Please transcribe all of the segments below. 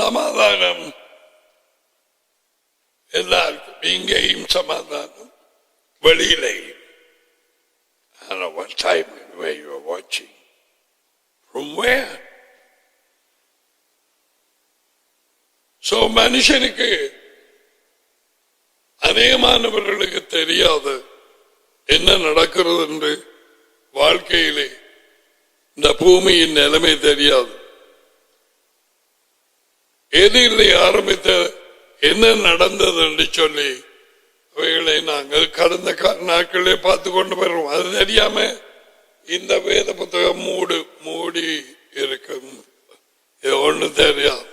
சமாதானம் எல்லாருக்கும், இங்கேயும் சமாதானம், வெளியிலே. I don't know what time where you are watching. From where? So மனுஷனுக்கு அநேகமானவர்களுக்கு தெரியாது என்ன நடக்கிறது என்று. வாழ்க்கையிலே இந்த பூமியின் நிலைமை தெரியாது. எதிரிலே ஆரம்பித்த என்ன நடந்தது என்று சொல்லி அவைகளை நாங்கள் கடந்த நாட்களே பார்த்து கொண்டு வருவோம். அது தெரியாம இந்த வேத புத்தகம் மூடி இருக்கும். ஒண்ணு தெரியாது.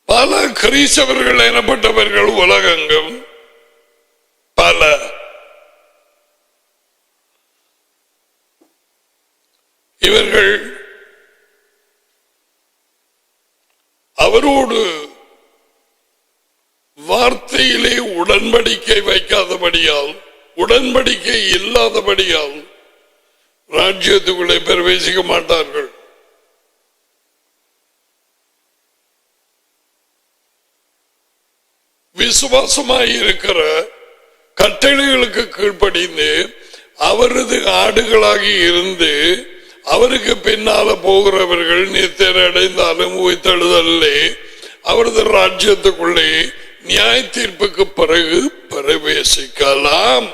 பல கிறிஸ்தவர்கள் எனப்பட்டவர்கள் உலகெங்கும் பல இவர்கள் அவரோடு வார்த்தையிலே உடன்படிக்கை வைக்காதபடியால், உடன்படிக்கை இல்லாதபடியால் ராஜ்யத்துக்குள்ளே பிரவேசிக்க மாட்டார்கள். விசுவாசமாய் இருக்கிற கட்டளைகளுக்கு கீழ்ப்படிந்து அவரது ஆடுகளாகி இருந்து அவருக்கு பின்னால போகிறவர்கள் நித்திரை அடைந்தாலும் உயிர்த்தெழுதலே அவரது ராஜ்யத்துக்குள்ளே நியாய தீர்ப்புக்கு பிறகு பிரவேசிக்கலாம்.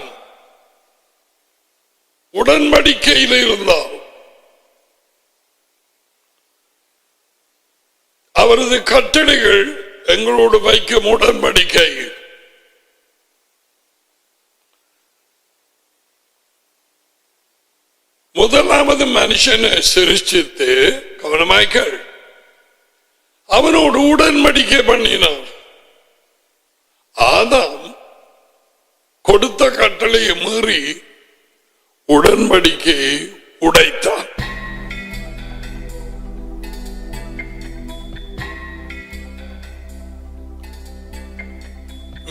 உடன்படிக்கையில் இருந்தால் அவரது கட்டளைகள் எங்களோடு வைக்கும் உடன்படிக்கை. முதலாவது மனுஷனை சிருஷ்டித்து கவனமாய்கள் அவனோடு உடன்படிக்கை பண்ணினான். ஆதாம் கொடுத்த கட்டளையை மீறி உடன்படிக்கையை உடைத்தான்.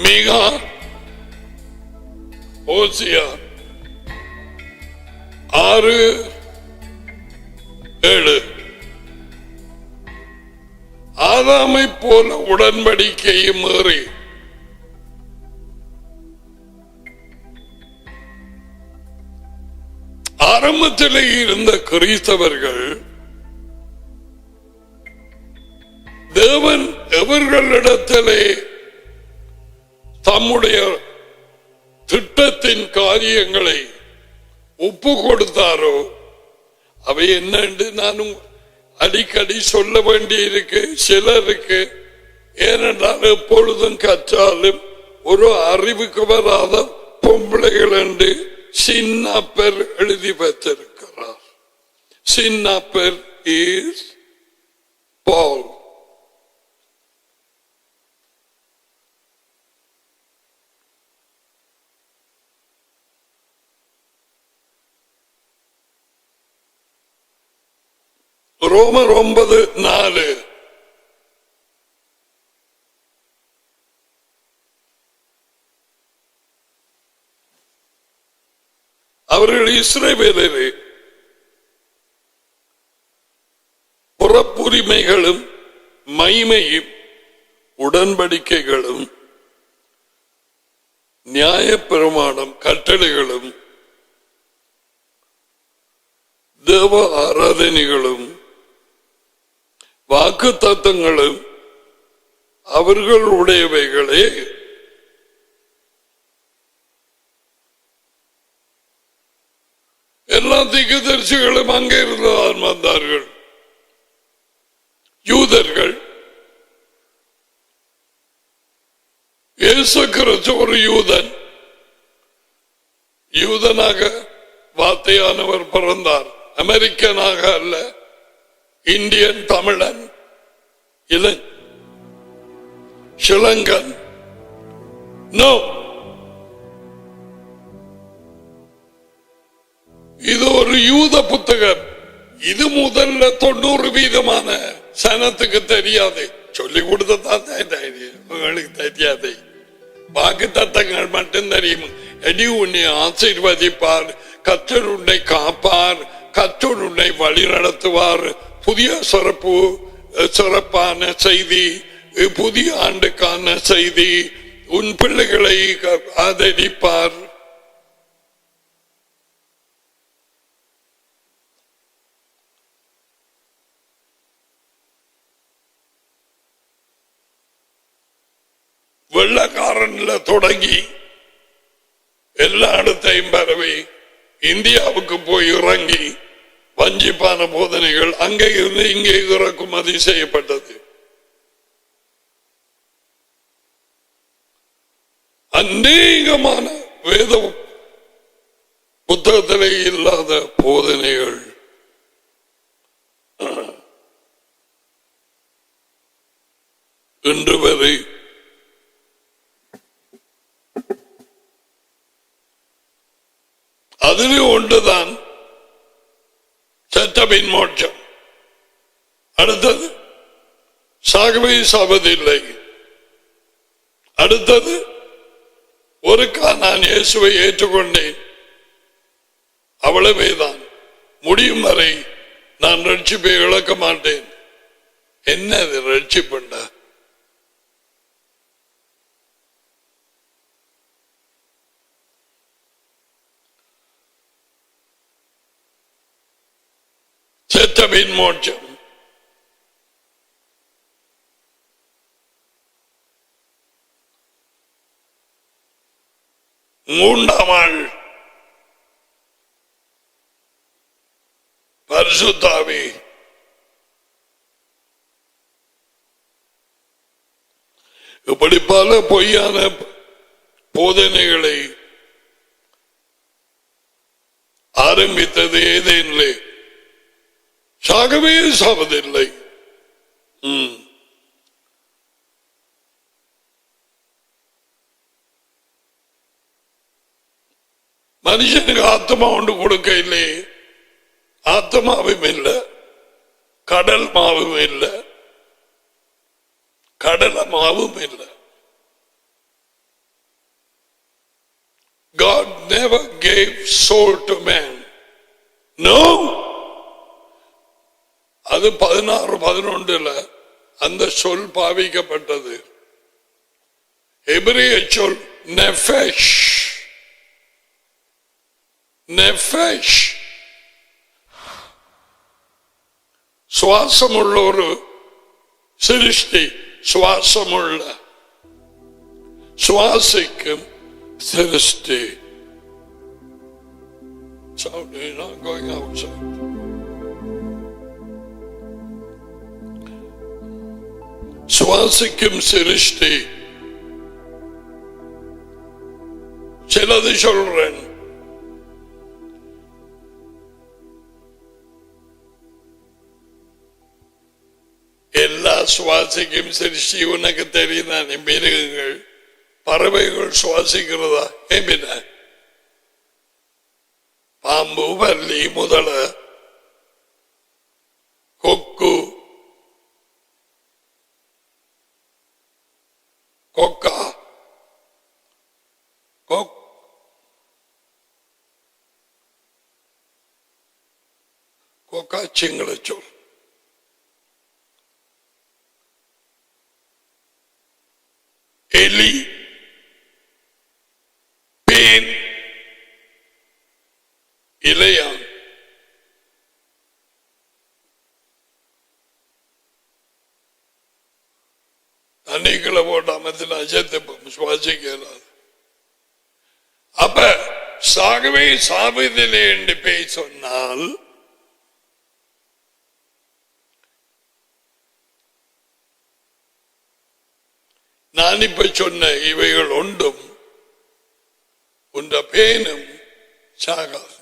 மீகா, ஓசியா 6:7 ஆதாமை போல உடன்படிக்கையை மீறி ஆரம்பத்திலே இருந்த கிறிஸ்தவர்கள் தேவன் எவர்களிடத்திலே தம்முடைய திட்டத்தின் காரியங்களை ஒப்பு கொடுத்தாரோ அவை என்னென்று நானும் அடிக்கடி சொல்ல வேண்டியிருக்கு சிலருக்கு. ஏனென்றால் எப்பொழுதும் கற்றாலும் ஒரு அறிவுக்கு வராத பொம்பளைகள் என்று சின்னப்பர் எழுதி வைத்திருக்கிறார். சின்னப்பர் இஸ் பால். ரோமர் 9:4 அவர்கள் இஸ்ரவேலரே புறப்புரிமைகளும் மகிமையும் உடன்படிக்கைகளும் நியாயப்பிரமாணம் கட்டளைகளும் தேவ ஆராதனைகளும் வாக்கு தத்தங்களும் அவர்களுடையவைகளே. எல்லா தீர்க்கதரிசிகளும் அங்கே இருந்துதான் வந்தார்கள். யூதர்கள், இயேசு கிறிஸ்து ஒரு யூதன். யூதனாக வார்த்தையானவர் பிறந்தார். அமெரிக்கனாக அல்ல, இந்தியன், தமிழன், ஸ்ரீலங்கன். நோ, இது ஒரு யூத புத்தகம். இது முதல்ல 90% சனத்துக்கு தெரியாது. சொல்லிக் கொடுத்ததான் உங்களுக்கு தெரியாது. வாக்கு தத்தங்கள் மட்டும் தெரியும். எடி உன்னை ஆசீர்வதிப்பார், கர்த்தர் உன்னை காப்பார், கர்த்தர் உன்னை உன்னை வழி நடத்துவார். புதிய சிறப்பான செய்தி, புதிய ஆண்டுக்கான செய்தி, உன் பிள்ளைகளை ஆதரிப்பார். வெள்ளக்காரன்ல தொடங்கி எல்லா இடத்தையும் பரவி இந்தியாவுக்கு போய் இறங்கி வஞ்சிப்பான போதனைகள் அங்கே இருந்து இங்கே இறக்குமதி செய்யப்பட்டது. அநேகமான வேத புத்தகத்திலே இல்லாத போதனைகள் இன்று வரை அதிலே ஒன்றுதான் சட்டமின் மோட்சம். அடுத்தது சாகவே சாவதில்லை. அடுத்தது ஒருக்கா நான் இயேசுவை ஏற்றுக்கொண்டேன், அவ்வளவேதான், முடியும் வரை நான் ரட்சிப்பை இழக்க மாட்டேன். என்னது ரட்சிப்புண்டா? சட்டமின் மோட்சம். மூன்றாம் ஆள் பரிசுத்த ஆவி. இப்படி பல பொய்யான போதனைகளை ஆரம்பித்தது ஏதேனிலே. சாகவே சாவதில்லை. மனுஷனுக்கு ஆத்மா ஒன்று கொடுக்க இல்லையே. ஆத்மாவும் இல்லை, கடல் மாவும் இல்லை, கடல மாவும் இல்லை. God never gave soul to man. No. அது 16-11 அந்த சொல் பாவிக்கப்பட்டது. எபிரேய சொல் நெஃபெஷ். நெஃபெஷ் சுவாசமுள்ள ஒரு சிருஷ்டி. சுவாசமுள்ள, சுவாசிக்கும் சிருஷ்டி. So you're not going outside. சுவாசிக்கும் சிருஷ்டி. சிலது சொல்றேன். எல்லா சுவாசிக்கும் சிருஷ்டி உனக்கு தெரியும். மிருகங்கள், பறவைகள் சுவாசிக்கிறதா? ஏமின பாம்பு, பல்லி, முதல, கொக்கு, கொக்கா, கொக்கா சிங்கள சொல். எலி, பேன், இலையான், தண்ணிக்குள்ள போட்டாமத்தில் அஜத்தை சுவாசிக்கிறார். அப்ப சாகவே சாவதில்லை என்று பேய் சொன்னால் நான் இப்ப சொன்ன இவைகள் ஒன்றும் உண்ட பேனும் சாகாது.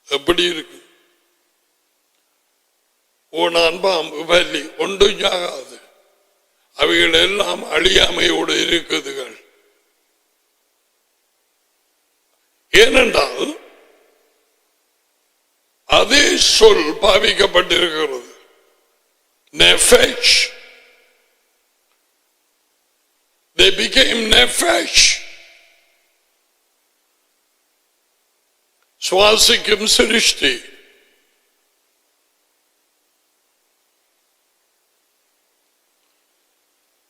எப்படி இருக்கு? ஓனான், பாம்பு, பல்லி ஒன்றும் சாகாது. அவைகள் எல்லாம் அழியாமையோடு இருக்குதுகள். ஏனென்றால் அதே சொல் பாவிக்கப்பட்டிருக்கிறது. நெஃபெஷ். They became nefesh. சுவாசிக்கும் சிருஷ்டி.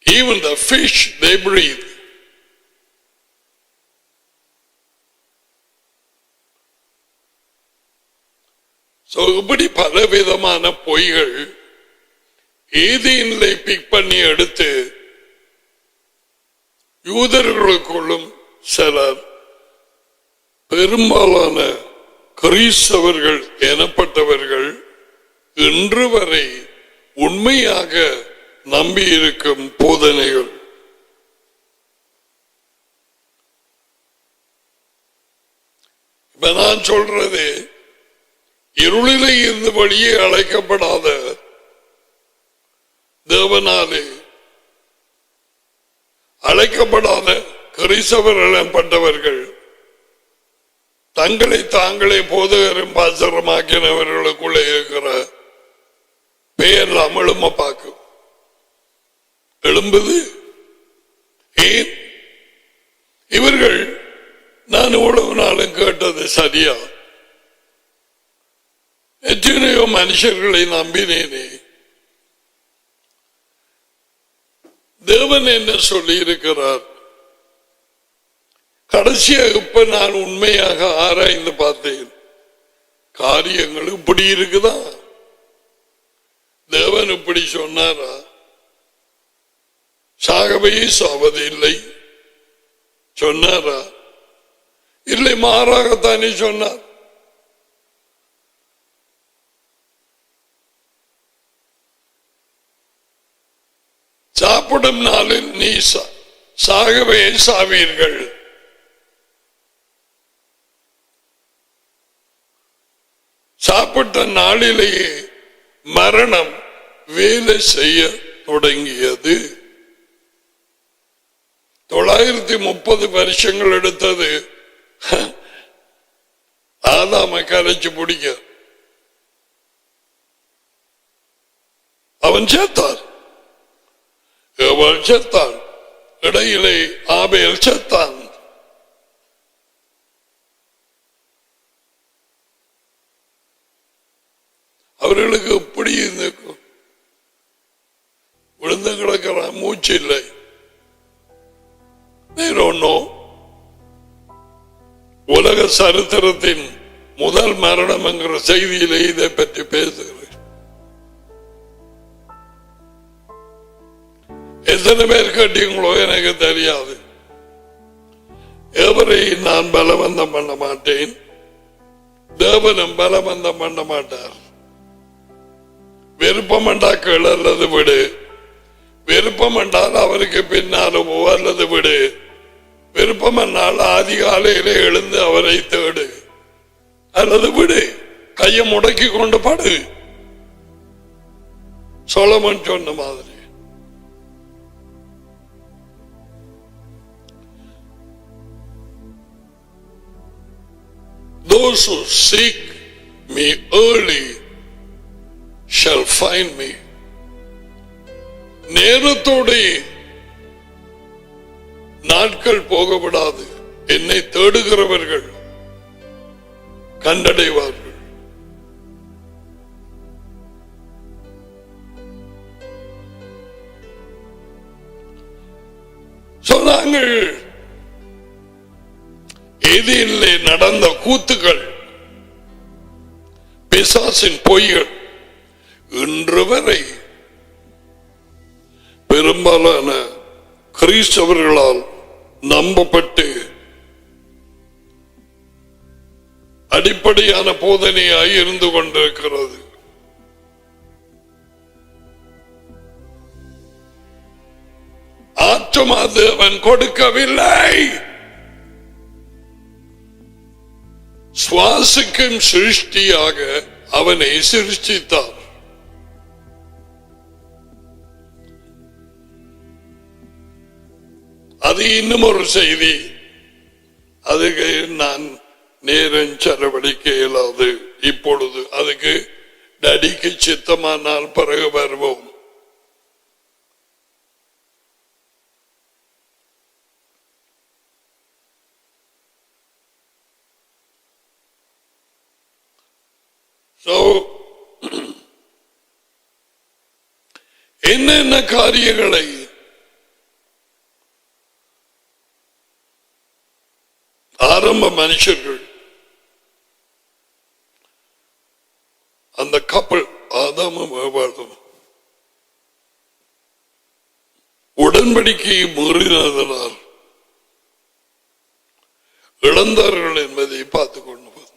Even the fish, they breathe. So, இப்படி பலவிதமான பொய்கள் ஏதேனிலே பிக் பண்ணி எடுத்து யூதர்களுக்குள்ளும் சிலர், பெரும்பாலான கிறிஸ்தவர்கள் எனப்பட்டவர்கள் இன்று வரை உண்மையாக நம்பியிருக்கும் போதனைகள். இப்ப நான் சொல்றது, இருளிலே இருந்து வழியே அழைக்கப்படாத தேவனாலே அழைக்கப்படாத கிறிஸ்தவர்கள் எனப்பட்டவர்கள் தங்களை தாங்களே போதகரும் பாசரமாக்கினவர்களுக்குள்ளே இருக்கிற பெயர்லாம் எழும்ப பார்க்கும். எழும்புது ஏன்? இவர்கள் நான் இவ்வளவு நாளும் கேட்டது சரியா? எத்தனையோ மனுஷர்களை நம்பினேனே. தேவன் என்ன சொல்லி இருக்கிறார்? கடைசியாக இப்ப நான் உண்மையாக ஆராய்ந்து பார்த்தேன். காரியங்கள் இப்படி இருக்குதா? தேவன் இப்படி சொன்னாரா? சாகவே சாவது இல்லை சொன்னாரா? இல்லை, மாறாகத்தானே சொன்னார். சாப்பிடும் நாளில் நீ சாகவே சாவீர்கள். சாப்பிட்ட நாளிலேயே மரணம் வேலை செய்ய தொடங்கியது. 930 வருஷங்கள் எடுத்தது ஆதாமை கரைச்சு பிடிக்க. அவன் செத்தான், அவள் செத்தான், இடையிலே ஆபேல் செத்தான். அவர்களுக்கு எப்படி விழுந்து கிடக்கிற மூச்சு இல்லை. உலக சரித்திரத்தின் முதல் மரணம் என்கிற செய்தியிலே இதை பற்றி பேசுகிறேன். எத்தனை பேர் கேட்டீங்களோ எனக்கு தெரியாது. எவரையும் நான் பலவந்தம் பண்ண மாட்டேன், தேவனும் பலவந்தம் பண்ண மாட்டார். விருப்பம் என்றாக்கள் அல்லது விடு, விருப்பம் என்றால் அவருக்கு பின்னாலும் அல்லது விடு, விருப்பம் என்றால் அதிகாலையிலே எழுந்து அவரை தேடு அல்லது விடு, கையை முடக்கி கொண்டு படு. சொலமன் சொன்ன மாதிரி. Those who seek me early shall find me. நேரத்தோடு நாட்கள் போகப்படாது. என்னை தேடுகிறவர்கள் கண்டடைவார்கள். சொன்னாங்கள் ஏதேனிலே நடந்த கூத்துக்கள், பிசாசின் பொய்கள் இன்று வரை பெரும்பாலான கிறிஸ்தவர்களால் நம்பப்பட்டு அடிப்படையான போதனையாய் இருந்து கொண்டிருக்கிறது. ஆத்மா தேவன் கொடுக்கவில்லை, சுவாசிக்கும் சிருஷ்டியாக அவனை சிருஷ்டித்தார். அது இன்னும் ஒரு செய்தி. அதுக்கு நான் நேரம் செலவழிக்க இயலாது இப்பொழுது. அதுக்கு நடிக்கு சித்தமானால் பிறகு வருவோம். என்னென்ன காரியங்களை ஆரம்ப மனுஷர்கள் அந்த கப்பல் ஆதாமும் ஏவாளும் உடன்படிக்கையை மீறினதனால் இழந்தார்கள் என்பதை பார்த்துக் கொண்டு வந்தோம்.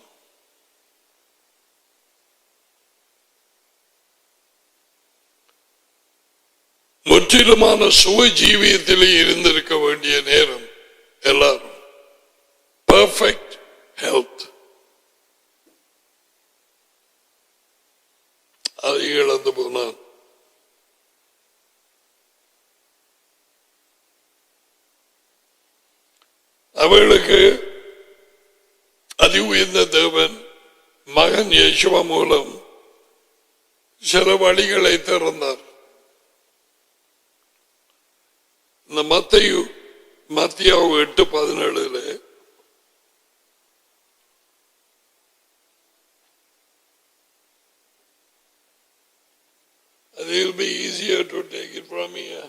முற்றிலுமான சுக ஜீவியத்திலே இருந்திருக்க வேண்டிய நேரம் எல்லாரும் பெர்ஃபெக்ட் ஹெல்த் அதை இழந்து போனான். அவளுக்கு அதி உயர்ந்த தேவன் மகன் யேசுவா மூலம் சில வழிகளை திறந்தார். இந்த மத்தேயு 8:17 it will be easier to take it from here.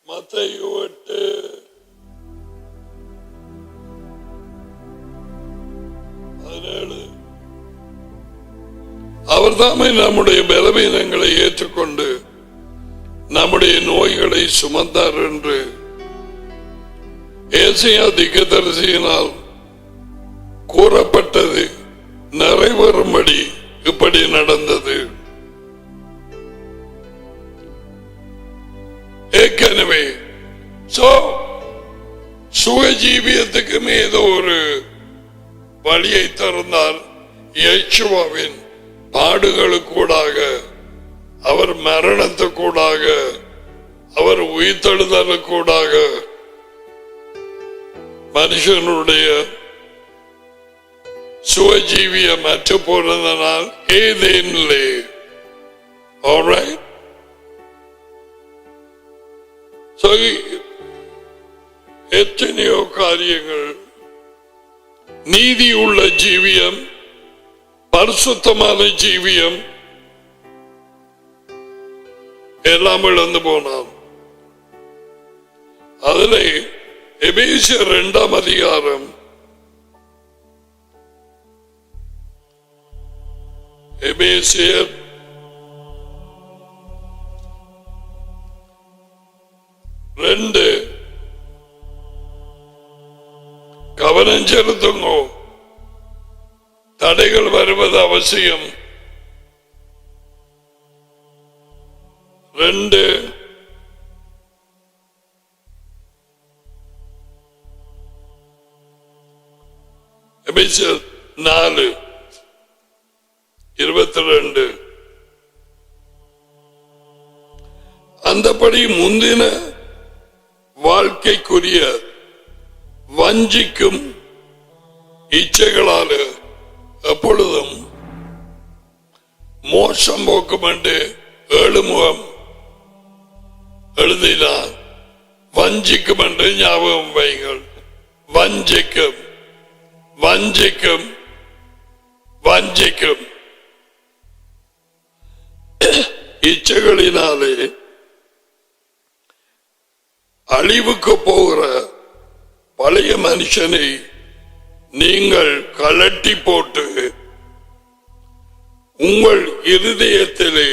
மத்தேயு 8:17 அவர் தாமே நம்முடைய பலவீனங்களை ஏற்றுக்கொண்டு நம்முடைய நோய்களை சுமந்தார் என்று ஏசாயா தீர்க்கதரிசியினால் கூறப்பட்டது நிறைவேறும்படி இப்படி நடந்தது. ஏற்கனவே சுகஜீவியத்துக்கும் ஏதோ ஒரு வழியை திறந்தார். இயேசுவின் பாடுகளுக்கூடாக, அவர் மரணத்துக்கூடாக, அவர் உயிர்த்தெழுதலுக்கூடாக மனுஷனுடைய சுகஜீவியம் அற்று போனதனால் ஏதேனிலே எத்தனையோ காரியங்கள் நீதி உள்ள ஜீவியம், பரிசுத்தமான ஜீவியம் எல்லாம் இழந்து போனான். அதிலே எபேசியர் 2ஆம் அதிகாரம் எபேசியர் 2 கவனம் செலுத்துங்கோ. தடைகள் வருவது அவசியம். 2 எபேசியர் 4:22 அந்தபடி முந்தின வாழ்க்கைக்குரிய வஞ்சிக்கும் இச்சைகளால் எப்பொழுதும் மோசம் போக்கும் என்று 7 முகம் எழுதினார். வஞ்சிக்கும் என்று ஞாபகம் வைங்கள். வஞ்சிக்கும் வஞ்சிக்கும் வஞ்சிக்கும் இச்சைகளினாலே அழிவுக்கு போகிற பழைய மனுஷனை நீங்கள் கலட்டி போட்டு உங்கள் இருதயத்திலே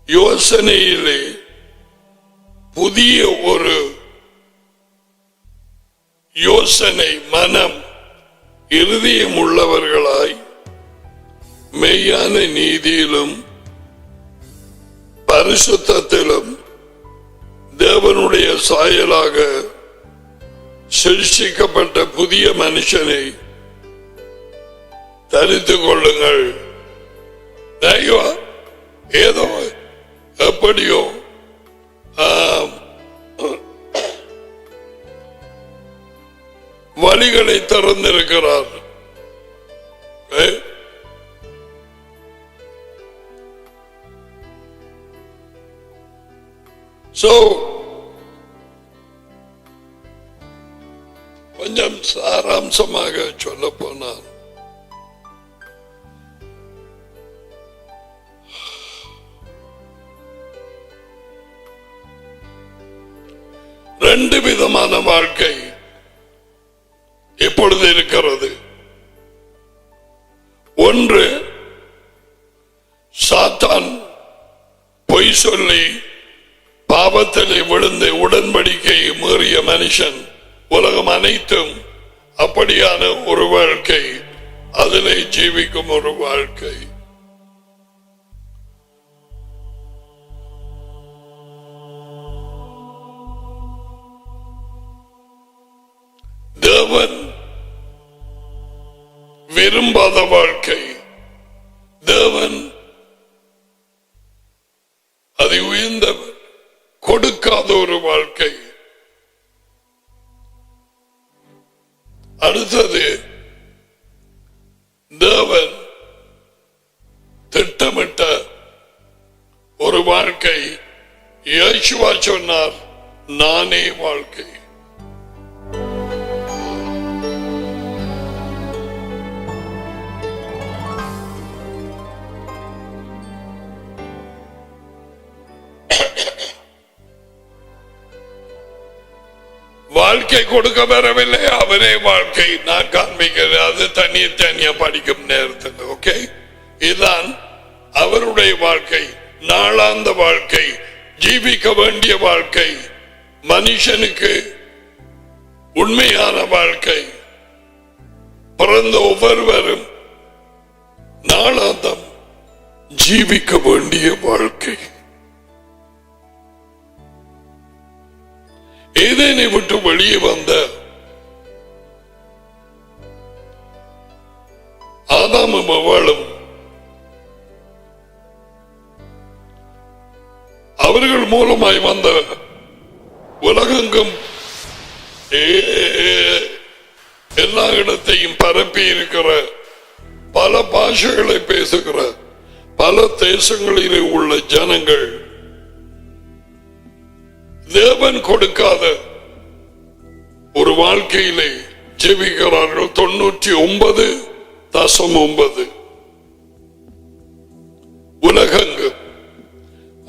யோசனையிலே புதிய ஒரு யோசனை மனம் இருதயம் உள்ளவர்களாய் மெய்யான நீதியிலும் பரிசுத்தத்திலும் தேவனுடைய சாயலாக சிருஷ்டிக்கப்பட்ட புதிய மனுஷனை தரித்துக் கொள்ளுங்கள். ஏதோ எப்படியோ வழிகளை திறந்திருக்கிறார். So கொஞ்சம் சாராம்சமாக சொல்ல போனால் ரெண்டு விதமான வாழ்க்கை எப்பொழுது இருக்கிறது. ஒன்று, சாத்தான் பொய் சொல்லி பாவத்திலே விழுந்து உடன்படிக்கையை மீறிய மனுஷன், உலகம் அனைத்தும் அப்படியான ஒரு வாழ்க்கை, அதிலே ஜீவிக்கும் ஒரு வாழ்க்கை. தேவன் விரும்பாத வாழ்க்கை, தேவன் அதை உயர்ந்தவர் கொடுக்காத ஒரு வாழ்க்கை. அடுத்தது, தேவன் திட்டமிட்ட ஒரு வாழ்க்கை. இயேசுவா சொன்னார், நானே வாழ்க்கை. வாழ்க்கை கொடுக்க வரவில்லை, அவரே வாழ்க்கை. நான் காண்பிக்கிறேன், அது தனியா படிக்கும் நேரத்தில். ஓகே, இதுதான் அவருடைய வாழ்க்கை, நாளாந்த வாழ்க்கை, ஜீவிக்க வேண்டிய வாழ்க்கை, மனுஷனுக்கு உண்மையான வாழ்க்கை. பிறந்த ஒவ்வொருவரும் நாளாந்தம் ஜீவிக்க வேண்டிய வாழ்க்கை. ஏதேனை விட்டு வெளியே வந்த ஆதாமும் அவளும் அவர்கள் மூலமாய் வந்த உலகெங்கும் எல்லா இடத்தையும் பரப்பி இருக்கிற, பல பாஷைகளை பேசுகிற, பல தேசங்களிலே உள்ள ஜனங்கள் தேவன் கொடுக்காத ஒரு வாழ்க்கையிலே ஜீவிக்கிறார்கள். 99.9 உலகங்கு.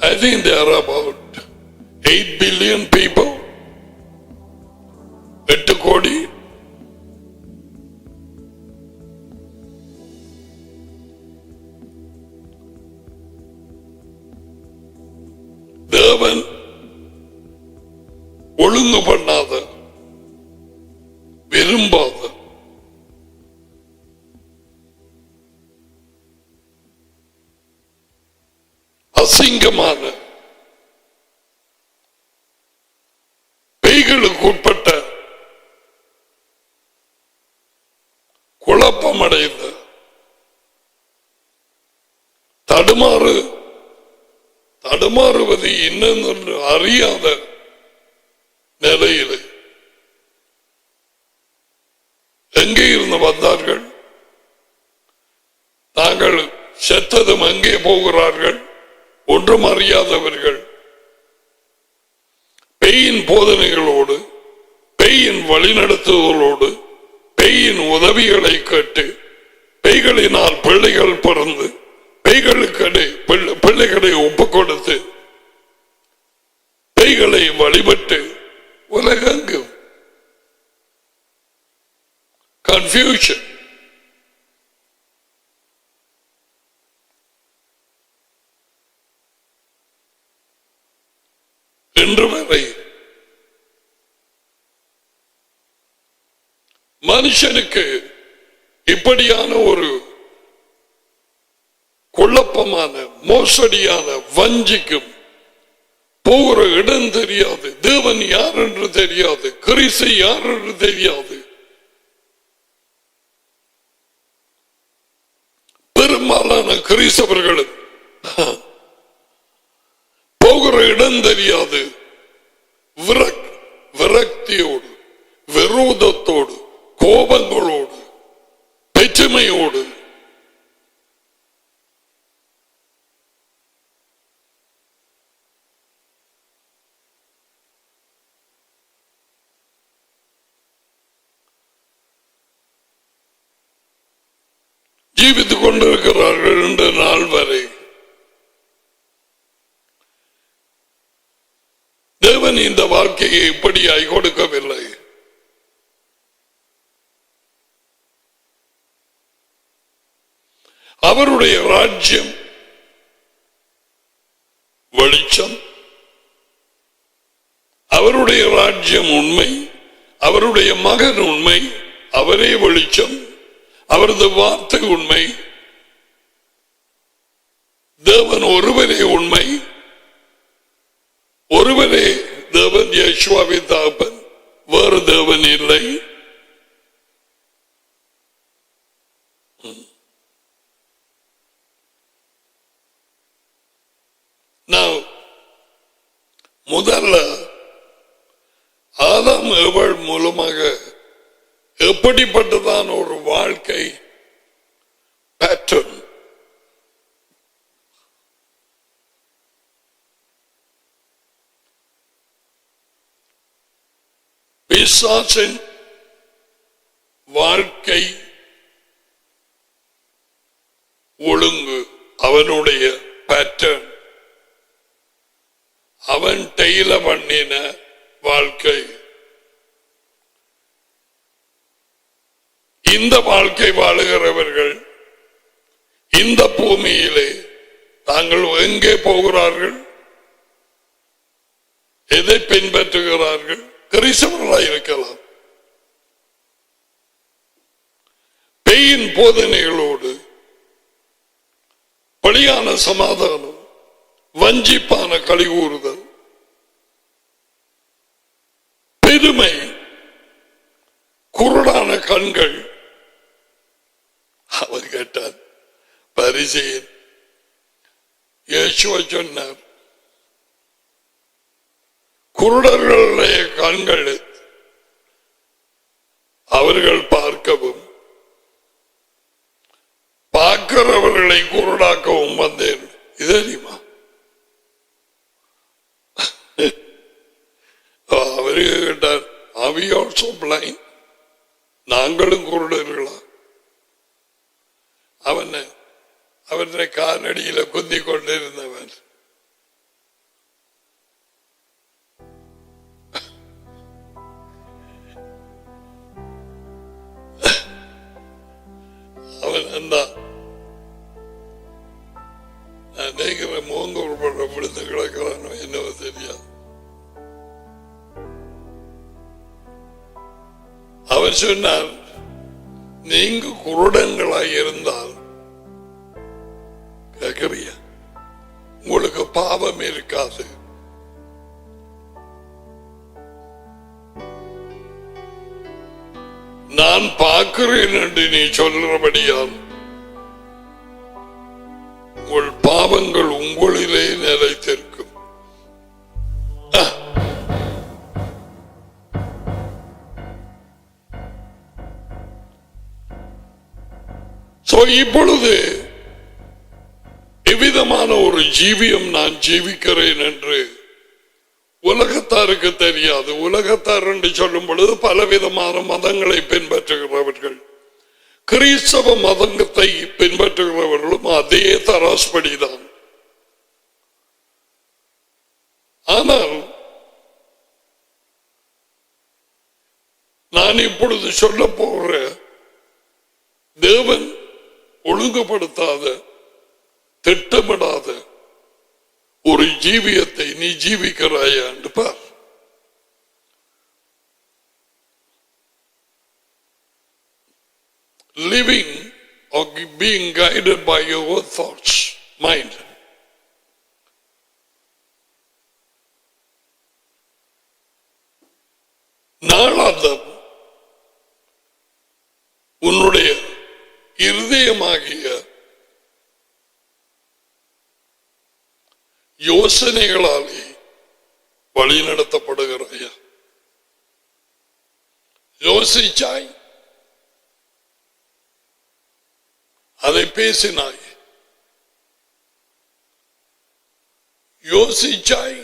I think there are about 8 billion people. 8 கோடி. தேவன் ஒழுங்கு பண்ணாத, விரும்பாத, அசிங்கமான, பேய்களுக்கு உட்பட்ட, குழப்பமடைந்த, தடுமாறுவது இன்னென்று அறியாத நிலையில் எங்கே இருந்து வந்தார்கள்? தாங்கள் செத்ததும் எங்கே போகிறார்கள்? ஒன்றும் அறியாதவர்கள். பேயின் போதனைகளோடு, பேயின் வழிநடத்துதலோடு, பேயின் உதவிகளை கேட்டு, பேய்களினால் பிள்ளைகள் பிறந்து, பிள்ளைகளை ஒப்புக் கொடுத்து, பேய்களை வழிபட்டு உலகெங்கும் கன்ஃபியூஷன். இன்று வரை மனுஷனுக்கு இப்படியான ஒரு குழப்பமான, மோசடியான, வஞ்சிக்கும், போகிற இடம் தெரியாது, தேவன் யார் என்று தெரியாது, கிறிஸ்து யார் என்று தெரியாது. பெரும்பாலான கிறிஸ்தவர்களும் போகிற இடம் தெரியாது, விரக்தியோடு, விரோதத்தோடு, கோபங்களோடு, பெற்றுமையோடு ஜீவித்துக் கொண்டிருக்கிறார்கள் என்ற நாள் வரை. தேவன் இந்த வாழ்க்கையை இப்படியாய் கொடுக்கவில்லை. அவருடைய ராஜ்யம் வெளிச்சம், அவருடைய ராஜ்யம் உண்மை, அவருடைய மகன் உண்மை, அவரே வெளிச்சம், அவரது வார்த்தை உண்மை, தேவன் ஒருவரே உண்மை, ஒருவரே தேவன், யேசுவாவின் தகப்பன், வேறு தேவன் இல்லை. முதல்ல ஆதாம் ஏவாள் மூலமாக எப்படிப்பட்டதான ஒரு வாழ்க்கை பேட்டர்ன், பிசாசின் வாழ்க்கை ஒழுங்கு, அவனுடைய பேட்டர்ன், அவன் டெய்ல பண்ணின வாழ்க்கை, இந்த வாழ்க்கை வாழுகிறவர்கள் இந்த பூமியிலே தாங்கள் எங்கே போகிறார்கள், எதை பின்பற்றுகிறார்கள்? கிறிஸ்தவர்களாக இருக்கலாம், பேயின் போதனைகளோடு பழியான சமாதானம், வஞ்சிப்பான கழிவுறுதல், பெருமை, குருடான கண்கள். அவர் கேட்டார், பரிசேயன் இயேசுவை சொன்னார், குருடர்களுடைய கண்கள் அவர்கள் பார்க்கவும் பார்க்கிறவர்களை குருடாக்கவும் வந்தேன். இது தெரியுமா? அவரு கேட்டார், அவி ஆல்சோ பிளைண்ட், நாங்களும் குருடர்களா? அவனை காலடியில குந்தி கொண்டிருந்தவன் அவன் நான் நினைக்கிற மூங்கூர் பண்ற விழுந்து கிடக்கிறானோ என்னவோ தெரியாது. அவர் சொன்னார், நீங்க குருடங்களாய் இருந்தால் கேட்கிறிய, உங்களுக்கு பாவம் இருக்காது. நான் பார்க்கிறேன் என்று நீ சொல்றபடியால் உங்கள் பாவங்கள் உங்களிலே நிலைத்திருக்கும். இப்பொழுது எவ்விதமான ஒரு ஜீவியம் நான் ஜீவிக்கிறேன் என்று உலகத்தாருக்கு தெரியாது. உலகத்தார் என்று சொல்லும் பொழுது பலவிதமான மதங்களை பின்பற்றுகிறவர்கள், கிறிஸ்தவ மதத்தை பின்பற்றுகிறவர்களும் அதே தராஸ்படிதான். ஆனால் நான் இப்பொழுது சொல்ல போகிற தேவன் ஒழுங்குபடுத்தாத, திட்டமிடாத ஒரு ஜீவியத்தை நீ ஜீவிக்கிறாயா என்று பார். Living or being guided by your own thoughts, mind. நாளாந்தம் உன்னுடைய இருதயமாகிய யோசனைகளாலே வழி நடத்தப்படுகிறாயா? யோசிச்சாய், அதை பேசினாய், யோசிச்சாய்,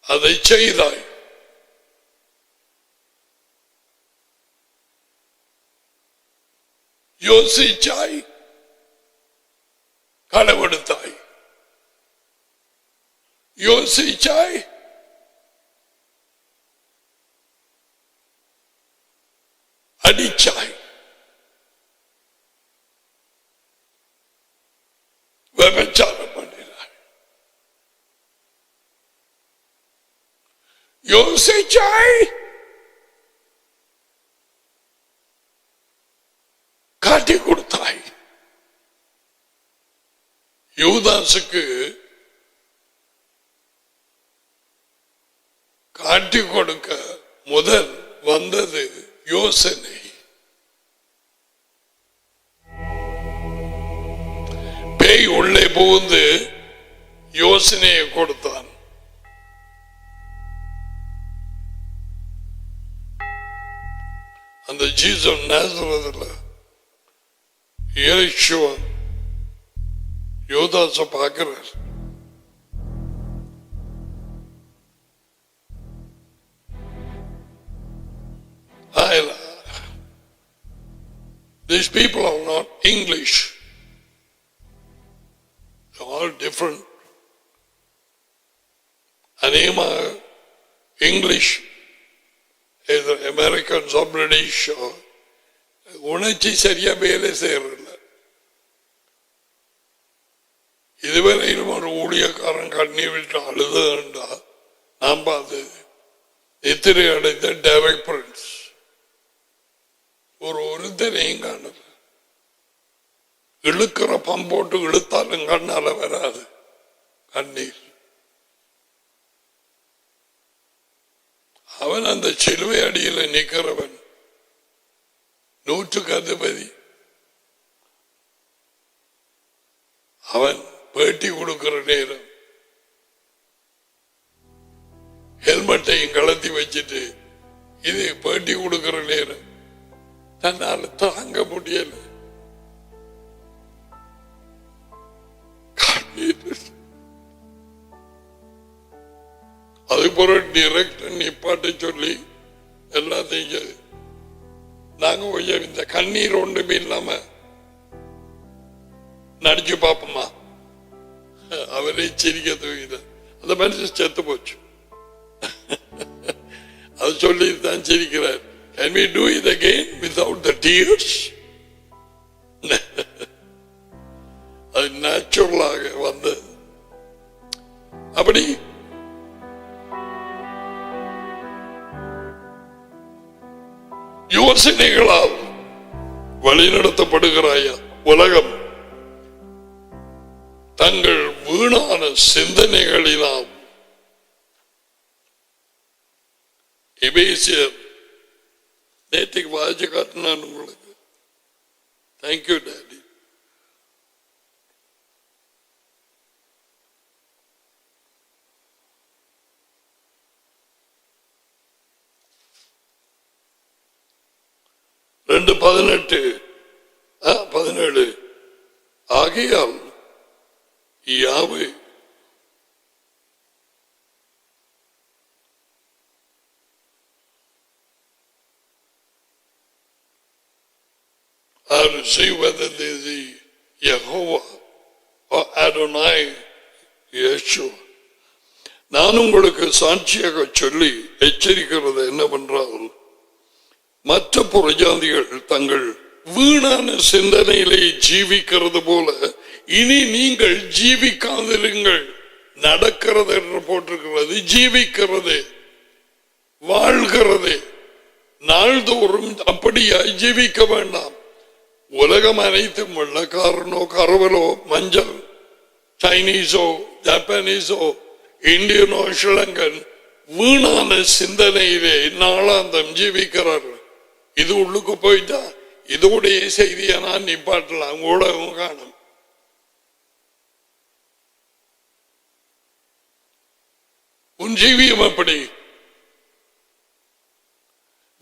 அதை செய்தாய். யோசிச்சாய், களவெடுத்தாய். யோசிச்சாய், அடிச்சாய், விபச்சாரம் பண்ணினாய். யோசிச்சாய், காட்டி கொடுத்தாய். யூதாசுக்கு காட்டி கொடுக்க முதல் வந்தது யோசனை. பேய் உள்ளே புகுந்து யோசனையை கொடுத்தான். அந்த ஜீசஸ் நாசரேத்துல இயேசுவ யோதாச பார்க்கிறார். These people are not English. They're all different. Anema English, either Americans or British. உணர்ச்சி சரியா வேலை செய்யறதில்ல. இதுவரையிலும் ஒரு ஊழியக்காரன் கண்ணீர் விட்டு அழுதுண்டா நான் பார்த்தது எத்திரை அடைந்த டைரக்டர்ஸ் ஒருத்தரையும் காணல. இழுக்கிற பம்போட்டு இழுத்தாலும் கண்ணால வராது கண்ணீர். அவன் அந்த சிலுவை அடியில் நிற்கிறவன், 100க்கு அதிபதி. அவன் பேட்டி கொடுக்கிற நேரம் ஹெல்மெட்டையும் கலத்தி வச்சுட்டு இது பேட்டி கொடுக்கிற நேரம் தன்னால தாங்க முடியல. அது போற டிரெக்டர் நிப்பாட்ட சொல்லி எல்லாத்தையும் நாங்க கொஞ்சம் இந்த கண்ணீர் ஒன்றுமே இல்லாம நடிச்சு பார்ப்போமா? அவரே சிரிக்க தூங்கித அந்த மனுஷன் செத்து போச்சு. அது சொல்லி தான் சிரிக்கிறார். Can we do it again without the tears? அது நேச்சுரலாக வந்தது. அப்படி யோசனைகளால் வழிநடத்தப்படுகிறாயா உலகம்? தங்கள் வீணான சிந்தனைகளினால். எபேசியர் நேற்றுக்கு வாய்ச்சி காட்டினான் உங்களுக்கு. Thank you daddy. ரெண்டு 17 ஆகையால் யாவே I will see whether they is Yehovah or Adonai Yeshua. நான் உங்களுக்கு சாட்சியாக சொல்லி எச்சரிக்கிறது என்னவென்றால், மற்ற புறஜாதிகள் தங்கள் வீணான சிந்தனையிலே ஜீவிக்கிறது போல இனி நீங்கள் ஜீவிக்காதிருங்கள். நடக்கிறது என்று போட்டிருக்கிறது, ஜீவிக்கிறது, வாழ்கிறது. நாள்தோறும் அப்படியாய் ஜீவிக்க வேண்டாம். உலகம் அனைத்தும் வெள்ளக்காரனோ கருவலோ மஞ்சள் சைனீஸோ ஜப்பானீஸோ இந்தியனோ ஸ்ரீலங்கன் வீணான சிந்தனையிலே நாளாந்தம் ஜீவிக்கிறார்கள். இது உள்ளுக்கு போயிட்டா இதோடைய செய்தியை நான் நிப்பாட்டலாம். ஊடகம் காணும். உன் ஜீவியம் அப்படி.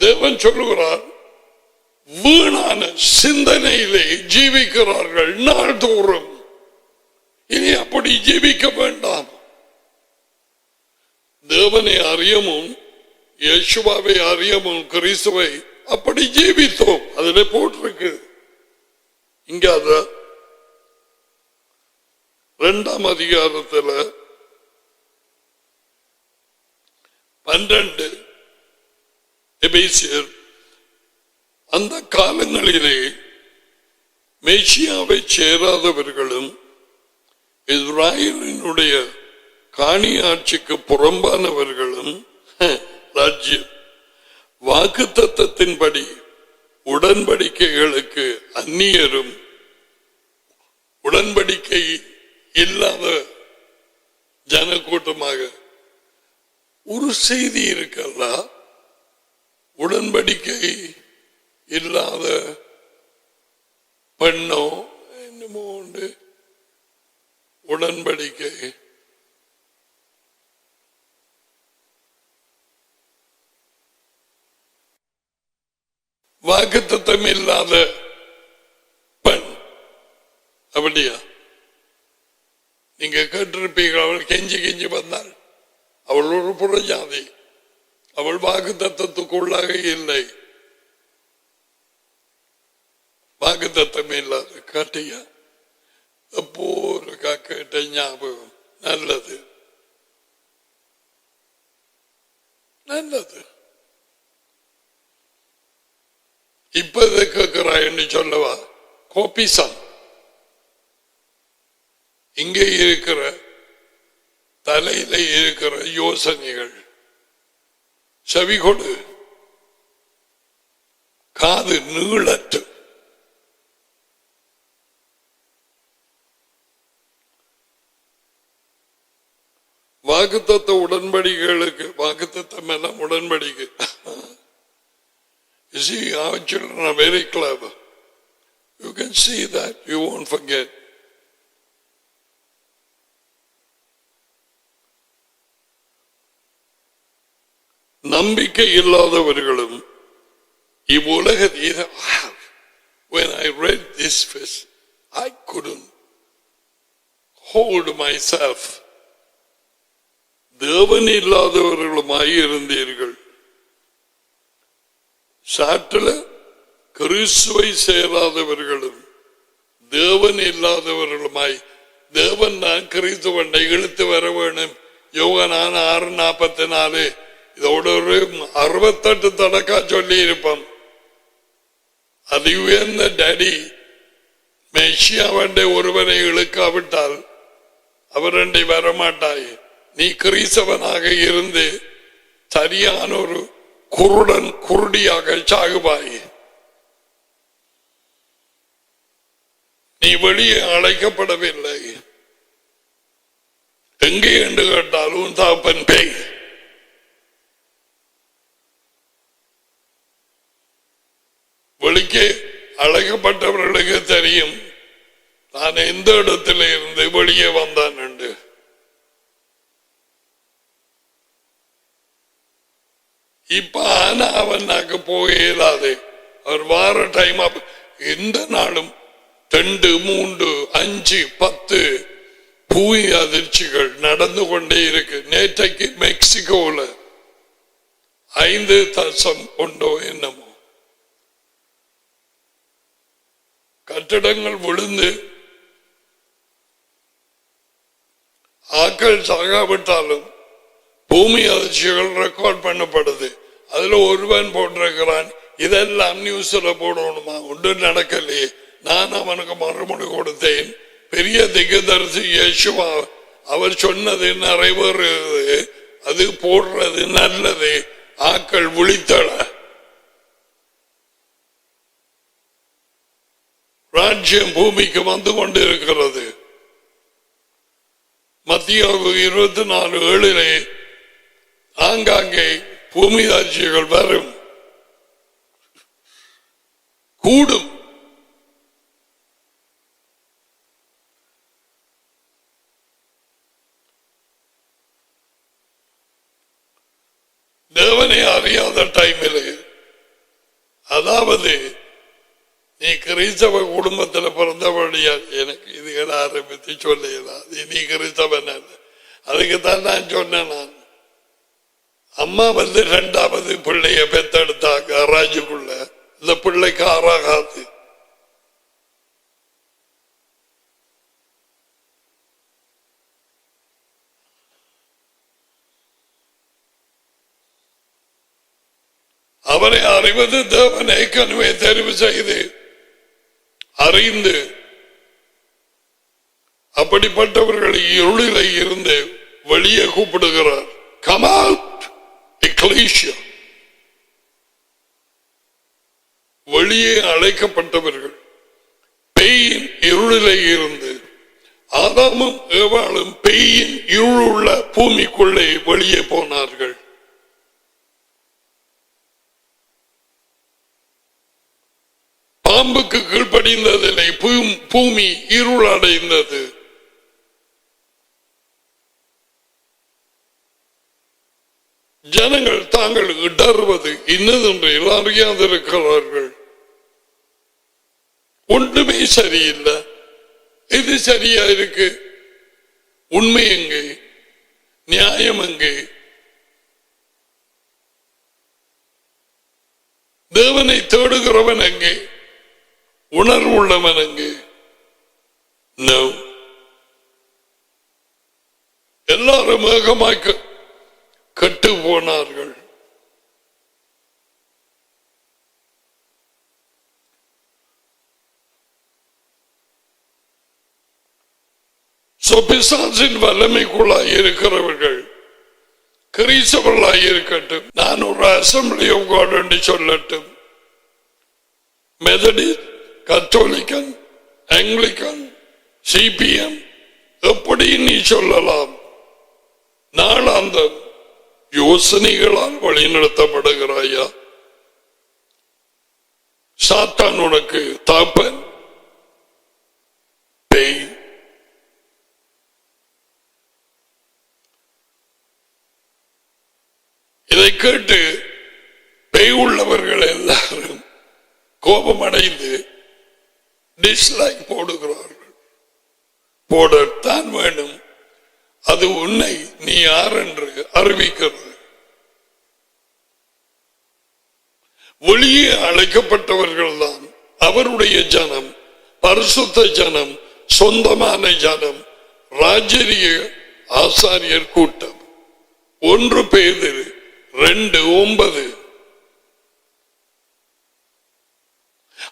தேவன் சொல்லுகிறார், வீணான சிந்தனையிலே ஜீவிக்கிறார்கள் நாள்தோறும். இனி அப்படி ஜீவிக்க வேண்டாம். தேவனை அறியவும் யேசுவாவை அறியவும் கிறிஸ்துவை அப்படி ஜீவித்தோம். அதில் போட்டிருக்கு. இங்க அத 2ஆம் அதிகாரத்தில் 12 எபேசியர் அந்த காலங்களிலே மேசியாவை சேராதவர்களும் இஸ்ராயலினுடைய காணி ஆட்சிக்கு புறம்பானவர்களும் ராஜ்யம் வாக்குத்தத்தத்தின்படி உடன்படிக்கைகளுக்கு அந்நியரும் உடன்படிக்கை இல்லாத ஜனக்கூட்டமாக ஒரு செய்தி இருக்கல்ல, உடன்படிக்கை இல்லாத பெண்ணோ என்னமோ உண்டு, உடன்படிக்கை வாக்குத்தத்தம் இல்லாத பெண். அப்படியா? நீங்க கேட்டிருப்பீர்கள், அவள் கெஞ்சி கெஞ்சி வந்தாள், அவள் ஒரு புறஜாதி, அவள் வாக்குத்தத்தத்துக்குள்ளாக இல்லை. வாக்குத்தத்தம் இல்லாத காட்டியா? எப்போ ஒரு கேட்ட ஞாபகம். நல்லது நல்லது. இப்ப இதை கேட்கிறாய் சொல்லவா? கோபிசம் இங்கே இருக்கிற தலையில இருக்கிற யோசனைகள் செவி கொடு, காது நீளற்று. வாக்குத்தத்த உடன்படிக்கைகளுக்கு, வாக்குத்தத்தம் எல்லாம் உடன்படிக்கை. You see, our children are very clever. You can see that, you won't forget. நம்பிக்கை இல்லாதவர்களும் இவ்வுலகத்தில், when I read this verse, I couldn't hold myself. தேவன் இல்லாதவர்களுமாய் இருந்தீர்கள். சாட்டில் கிறிஸ்துவை சேராதவர்களும் தேவன் இல்லாதவர்களுமாய். தேவன் தான் கிறிஸ்துவனை இழுத்து வர வேணும். யோவான் 6:44 இதோட ஒரு 68 தடக்கா சொல்லி இருப்பான். அது உயர்ந்த டேடி மெஷியாவண்டை ஒருவனை இழுக்காவிட்டால் அவரண்டை வரமாட்டாய். நீ கிறிஸ்தவனாக இருந்து சரியான ஒரு குருடன் குருடியாக சாகுவாய். நீ வெளியே அழைக்கப்படவில்லை. எங்கே என்று கேட்டாலும் தாப்பன் பேய். வெளியே அழைக்கப்பட்டவர்களுக்கு தெரியும் நான் எந்த இடத்துல இருந்து வெளியே வந்தான் என்று. இப்ப ஆனா அவனாக்கு போக இயலாது. அவர் வார டைம் எந்த நாளும் 2, 3, 5, 10 புவி அதிர்ச்சிகள் நடந்து கொண்டே இருக்கு. நேற்றைக்கு மெக்சிகோல 5.1 என்னமோ கட்டிடங்கள் விழுந்து ஆக்கள் சாகாவிட்டாலும் பூமி அதிர்ச்சிகள் ரெக்கார்ட் பண்ணப்படுது. அதுல ஒருவன் போட்டிருக்கிறான், இதெல்லாம் நியூஸ்ல போடணுமா? ஒன்றும் நடக்கலையே. நான் அவனுக்கு மறுமொழி கொடுத்தேன். பெரிய திகதரிசி இயேசுவா அவர் சொன்னது நிறைவேறுகிறது. அது போடுறது நல்லது. ஆக்கள் விழித்தட ராஜ்யம் பூமிக்கு வந்து கொண்டிருக்கிறது. மத்திய 24:7 ஆங்காங்கே பூமி ஆட்சிகள் வரும், கூடும். தேவனை அறியாத டைமில், அதாவது நீ கிறிஸ்தவ குடும்பத்தில் பிறந்தபடியா எனக்கு இதுகளை ஆரம்பித்து சொல்லலாம். நீ கிறிஸ்தவன் அல்ல. அதுக்குத்தான் நான் சொன்னேன். நான் அம்மா 2வது பிள்ளைய பெத்தெடுத்தாங்க ராஜுக்குள்ள. இந்த பிள்ளைக்கு ஆறாகாது. அவரை அறிவது தேவன் ஏற்கனவே தெரிவு செய்து அறிந்து அப்படிப்பட்டவர்கள் இருளிலே இருந்து வெளியே கூப்பிடுகிறார். Come out, ecclesia. வெளியே அழைக்கப்பட்டவர்கள் பேயின் இருளிலே இருந்து ஆதாமும் ஏவாளும் பேயின் இருளுள்ள பூமிக்குள்ளே வெளியே போனார்கள். பாம்புக்கு கீழ்ப்படிந்ததில்லை, பூமி இருள் அடைந்தது. ஜனங்கள் தாங்கள் இடர்வது இன்னதென்று அறியாதிருக்கிறார்கள். ஒன்றுமே சரியில்லை. இது சரியா இருக்கு? உண்மை எங்கே? நியாயம் எங்கே? தேவனை தேடுகிறவன் எங்கே? உணர்வுள்ளவன் எங்கே? எல்லாரும் வேகமாக கெட்டு போனார்கள். பிசாசின் வல்லமைக்குள்ளாய் இருக்கிறவர்கள் கிறிஸ்தவர்களாய் இருக்கட்டும். நான் ஒரு அசம்பிளி ஆஃப் காட் என்று சொல்லட்டும், மெதடிஸ்ட், கத்தோலிக்கன், ஆங்கிலிக்கன், சிபிஎம், எப்படி நீ சொல்லலாம்? நாளாந்த யோசனைகளால் வழிநடத்தப்படுகிறாயா? சாத்தான் உனக்கு தாப்பன், பேய். இதை கேட்டு பேய் உள்ளவர்கள் எல்லாரும் கோபமடைந்து டிஸ்லைக் போடுகிறார்கள். போடத்தான் வேண்டும். அது உன்னை நீ யார் என்று அறிவிக்கிறது. வெளியே அழைக்கப்பட்டவர்கள் தான் அவருடைய ஜனம், பரிசுத்த ஜனம், சொந்தமான ஜனம், ராஜரிய ஆசாரியர் கூட்டம். 1 பேதுரு 2:9.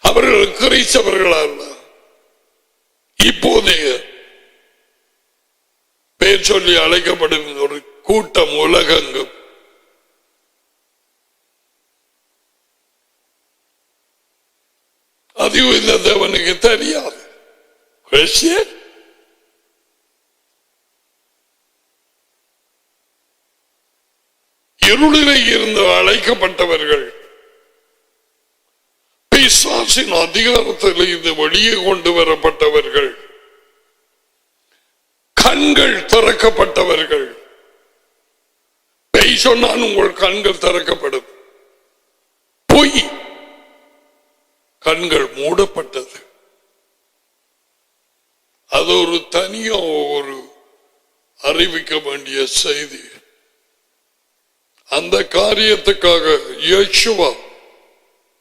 அவர்கள் கிறிஸ்தவர்களால் இப்போதைய பேர் சொல்லி அழைக்கப்படும் ஒரு கூட்டம் உலகெங்கும். அதுவும் இந்த தேவனுக்கு தெரியாது. கிறிஸ்டியன் இருளிலே இருந்து அழைக்கப்பட்டவர்கள் பிசாசின் அதிகாரத்தில் இருந்து வெளியே கொண்டு வரப்பட்டவர்கள், கண்கள் திறக்கப்பட்டவர்கள். பேய் சொன்னால் உங்கள் கண்கள் திறக்கப்படும். பொய், கண்கள் மூடப்பட்டது. அது ஒரு தனியா ஒரு அறிவிக்க வேண்டிய செய்தி. அந்த காரியத்துக்காக யேசுவா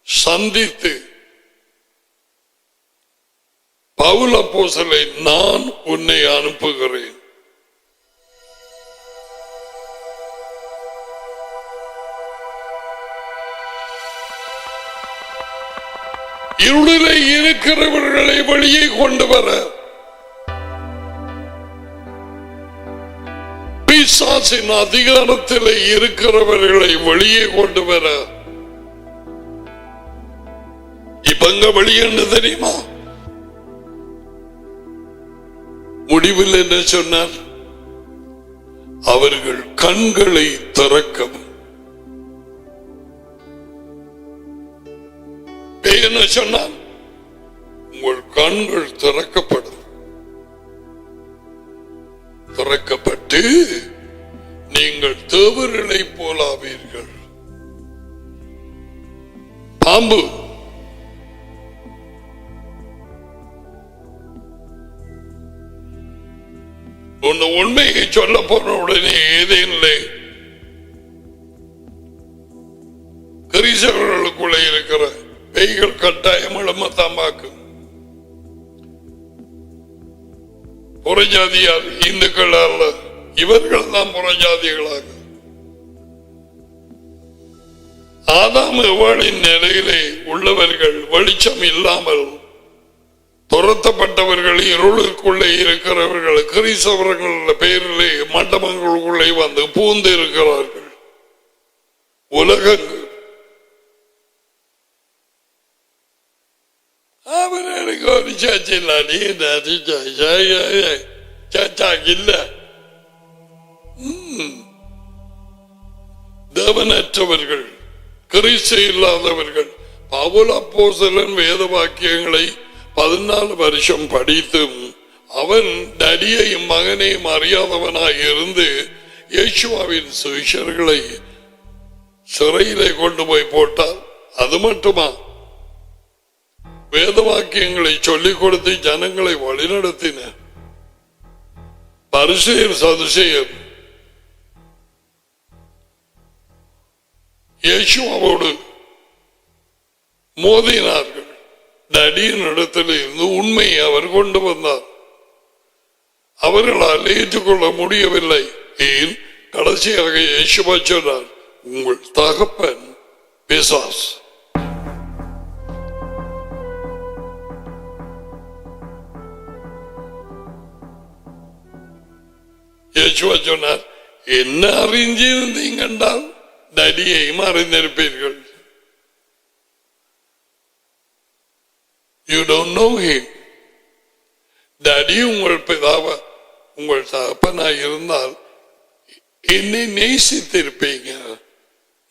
சந்தித்து பவுல் அப்போஸ்தலனை, நான் உன்னை அனுப்புகிறேன், இருளிலே இருக்கிறவர்களை வெளியே கொண்டு வர, பிசாசின் அதிகாரத்தில் இருக்கிறவர்களை வெளியே கொண்டு வர. இப்பங்க வெளியேன்னு தெரியுமா? முடிவில் என்ன சொன்னார்? அவர்கள் கண்களை திறக்கவும். என்ன சொன்னார்? உங்கள் கண்கள் திறக்கப்படும். திறக்கப்பட்டு நீங்கள் தேவர்களை போலாவீர்கள். பாம்பு உன்னை உண்மையை சொல்ல போன உடனே ஏதேனில்லை கிறிஸ்தவர்களுக்குள்ளே இருக்கிற பேய்கள் கட்டாயம் இளமத்தான் பார்க்கும். புறஜாதியார் இந்துக்கள் அல்ல, இவர்கள் தான் புறஜாதிகளாக. ஆதாம் எவ்வாளின் நிலையிலே உள்ளவர்கள் வெளிச்சம் இல்லாமல் துரத்தப்பட்டவர்கள், இருளுக்குள்ளே இருக்கிறவர்கள் கிறிஸ்தவர்கள் பெயரிலே மண்டபங்களுக்குள்ளே வந்து பூந்து இருக்கிறார்கள். உலகங்கள் அவர்களுக்கு ஒரு சாச்சில்லாடி சாச்சாக்கில்ல. தேவனற்றவர்கள், கிறிஸ்து இல்லாதவர்கள். பவுல் அப்போஸ்தலன் வேத வாக்கியங்களை 14 வருஷம் படித்தும் அவன் டடியையும் மகனையும் அறியாதவனாய் இருந்து இயேசுவின் சுவிசேஷர்களை சிறையிலே கொண்டு போய் போட்டார். அது மட்டுமா, வேத வாக்கியங்களை சொல்லிக் கொடுத்து ஜனங்களை வழிநடத்தின. பரிசேயர் சதுசேயர் இயேசுவோடு மோதினார்கள். டடியின் இடத்தில் இருந்து உண்மையை அவர் கொண்டு வந்தார். அவர்களால் ஏற்றுக்கொள்ள முடியவில்லை. ஏன்? கடைசியாக இயேசுவா சொன்னார், உங்கள் தகப்பன் பிசாசு. இயேசுவா சொன்னார், என்ன அறிஞ்சிருந்தீங்க என்றால் டடியையும் அறிந்திருப்பீர்கள். You don't know him. Daddy உங்கள் பிதாவா உங்கள் தகப்பனாய் இருந்தால் என்னை நேசித்திருப்பீங்க.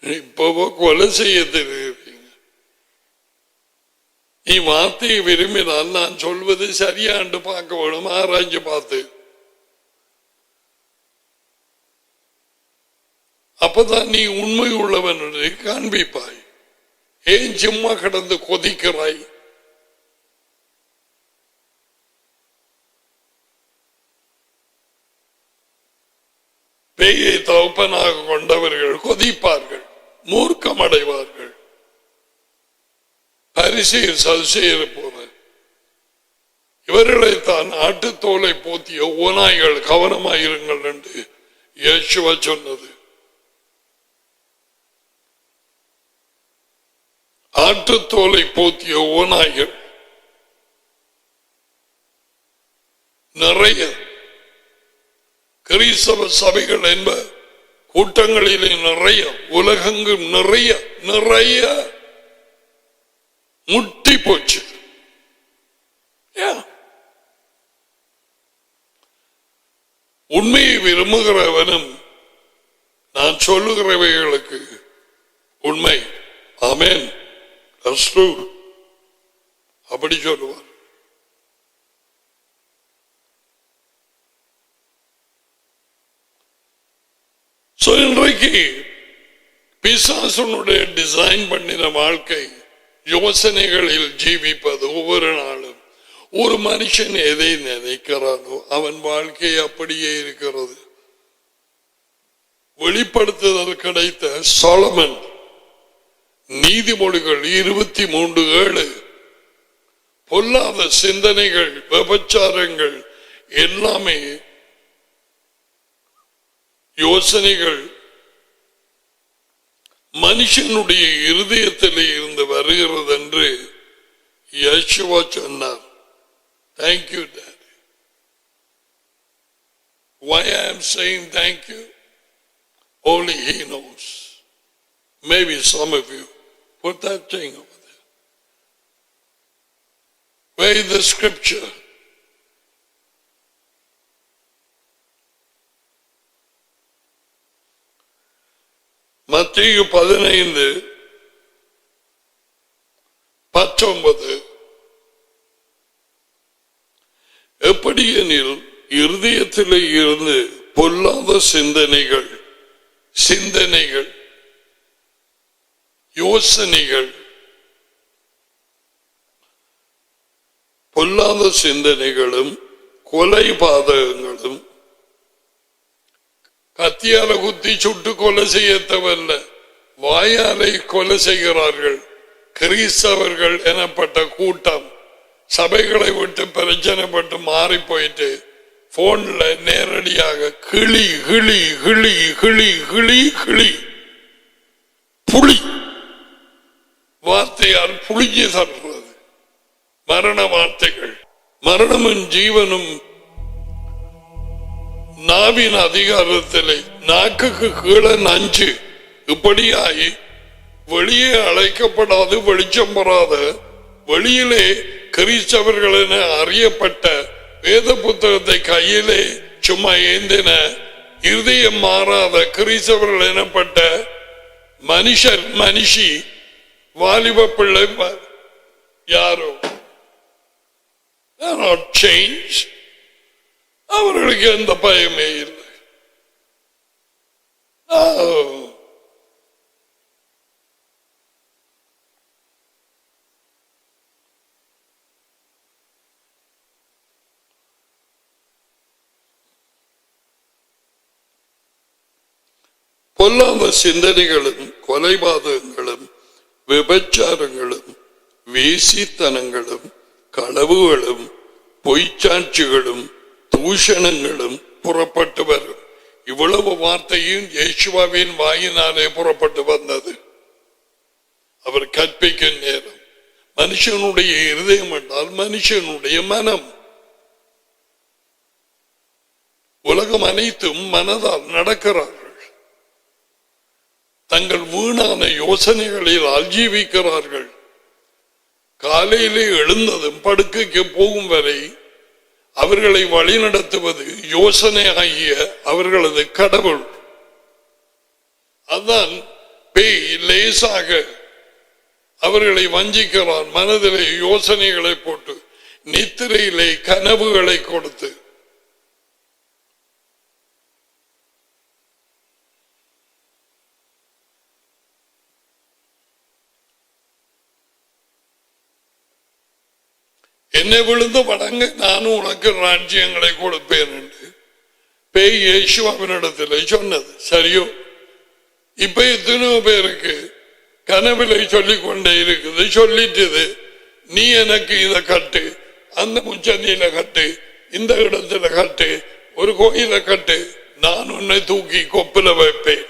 இப்போ கொலை செய்ய தெரிவிப்பீங்க. நீ வார்த்தையை விரும்பினால் நான் சொல்வது சரியாண்டு பார்க்க வேணும், ஆராய்ச்சி பார்த்து. அப்பதான் நீ உண்மை உள்ளவன் என்று காண்பிப்பாய். ஏன் சும்மா கடந்து கொதிக்கிறாய்? பேயை தகப்பனாக கொண்டவர்கள் கொதிப்பார்கள், மூர்க்கமடைவார்கள். பரிசேயர் சதுசேயர் போல இவர்களை தான் ஆட்டுத்தோலை போத்திய ஓநாய்கள் கவனமாயிருங்கள் என்று இயேசுவா சொன்னது. ஆட்டுத்தோலை போத்திய ஓநாய்கள் நிறைய கிறிஸ்தவ சபைகள் என்ப கூட்டங்களிலே நிறைய, உலகெங்கும் நிறைய நிறைய முட்டி போச்சு. உண்மையை விரும்புகிறவனும் நான் சொல்லுகிறவைகளுக்கு உண்மை ஆமென் அப்படி சொல்லுவார். இன்றைக்கு பிசாசனுடைய டிசைன் பண்ணின வாழ்க்கை, யோசனைகளில் ஜீவிப்பது. ஒவ்வொரு நாளும் ஒரு மனுஷன் எதை நினைக்கிறானோ அவன் வாழ்க்கை அப்படியே இருக்கிறது. வெளிப்படுத்துதல் கிடைத்த சாலமன் நீதிமொழிகள் 23:7 பொல்லாத சிந்தனைகள், விபச்சாரங்கள் எல்லாமே யோசனைகள் மனுஷனுடைய இருதயத்திலே இருந்து வருகிறது என்று யேசுவா சொன்னார். Thank you, Daddy. Why I am saying thank you? Only He knows. Maybe some of you put that thing over there. Where is the scripture? மத்தேயு 15:19 எப்படி எனில் இருதயத்திலே இருந்து பொல்லாத சிந்தனைகள் யோசனைகள், பொல்லாத சிந்தனைகளும் கொலை பாதகங்களும், கத்தியால குத்தி சுட்டு கொலை செய்யத்தவல்ல, வாயாலை கொலை செய்கிறார்கள். கிறிஸ்தவர்கள் எனப்பட்ட கூட்டம் சபைகளை விட்டு பிரச்சனைப்பட்டு மாறி போயிட்டு போன்ல நேரடியாக கிளி கிளி கிளி கிளி கிளி கிளி புலி வார்த்தையால் புளிஞ்சு தள்ளுறது. மரண வார்த்தைகள். மரணமும் ஜீவனும் நாவின் அதிகாரத்திலே நாக்குக்கு கீழே நஞ்சு. இப்படியாய் வெளியே அழைக்கப்படாது, வெளிச்சம் பெறாத, வெளியிலே கிறிஸ்தவர்கள் என அறியப்பட்ட வேத புத்தகத்தை கையிலே சும்மா ஏந்தின இருதயம் மாறாத கிறிஸ்தவர்கள் எனப்பட்ட மனுஷர், மனுஷி, வாலிப பிள்ளை யாரோ சேஞ்ச். அவர்களுக்கு எந்த பயமே இல்லை. பொல்லாத சிந்தனைகளும் கொலைபாதகங்களும் விபச்சாரங்களும் வேசித்தனங்களும் களவுகளும் பொய்ச்சாட்சிகளும் தூஷணங்களும் புறப்பட்டு வரும். இவ்வளவு வார்த்தையும் இயேசுவின் வாயினாலே புறப்பட்டு வந்தது. அவர் கற்பிக்கும் நேரம். மனுஷனுடைய இருதயம் என்றால் மனுஷனுடைய மனம். உலகம் அனைத்தும் மனதால் நடக்கிறார்கள். தங்கள் வீணான யோசனைகளில் ஆஜீவிக்கிறார்கள். காலையிலே எழுந்ததும் படுக்கைக்கு போகும் வரை அவர்களை வழிநடத்துவது யோசனை ஆகிய அவர்களது கடவுள். அதான் பேய் லேசாக அவர்களை வஞ்சிக்கிறான். மனதிலே யோசனைகளை போட்டு, நித்திரையிலே கனவுகளை கொடுத்து. என்னை விழுந்து வணங்க, நானும் உனக்கு ராஜ்யங்களை கொடுப்பேன் என்று பேய் இயேசுவினிடத்தில் சொன்னது சரியோ? இப்ப எத்தனையோ பேருக்கு கனவிலை சொல்லிக் கொண்டே இருக்குது. சொல்லிட்டது, நீ எனக்கு இதை கட்டு, அந்த முச்சந்தியில கட்டு, இந்த இடத்துல கட்டு, ஒரு கோயில கட்டு, நான் உன்னை தூக்கி கொப்பில வைப்பேன்.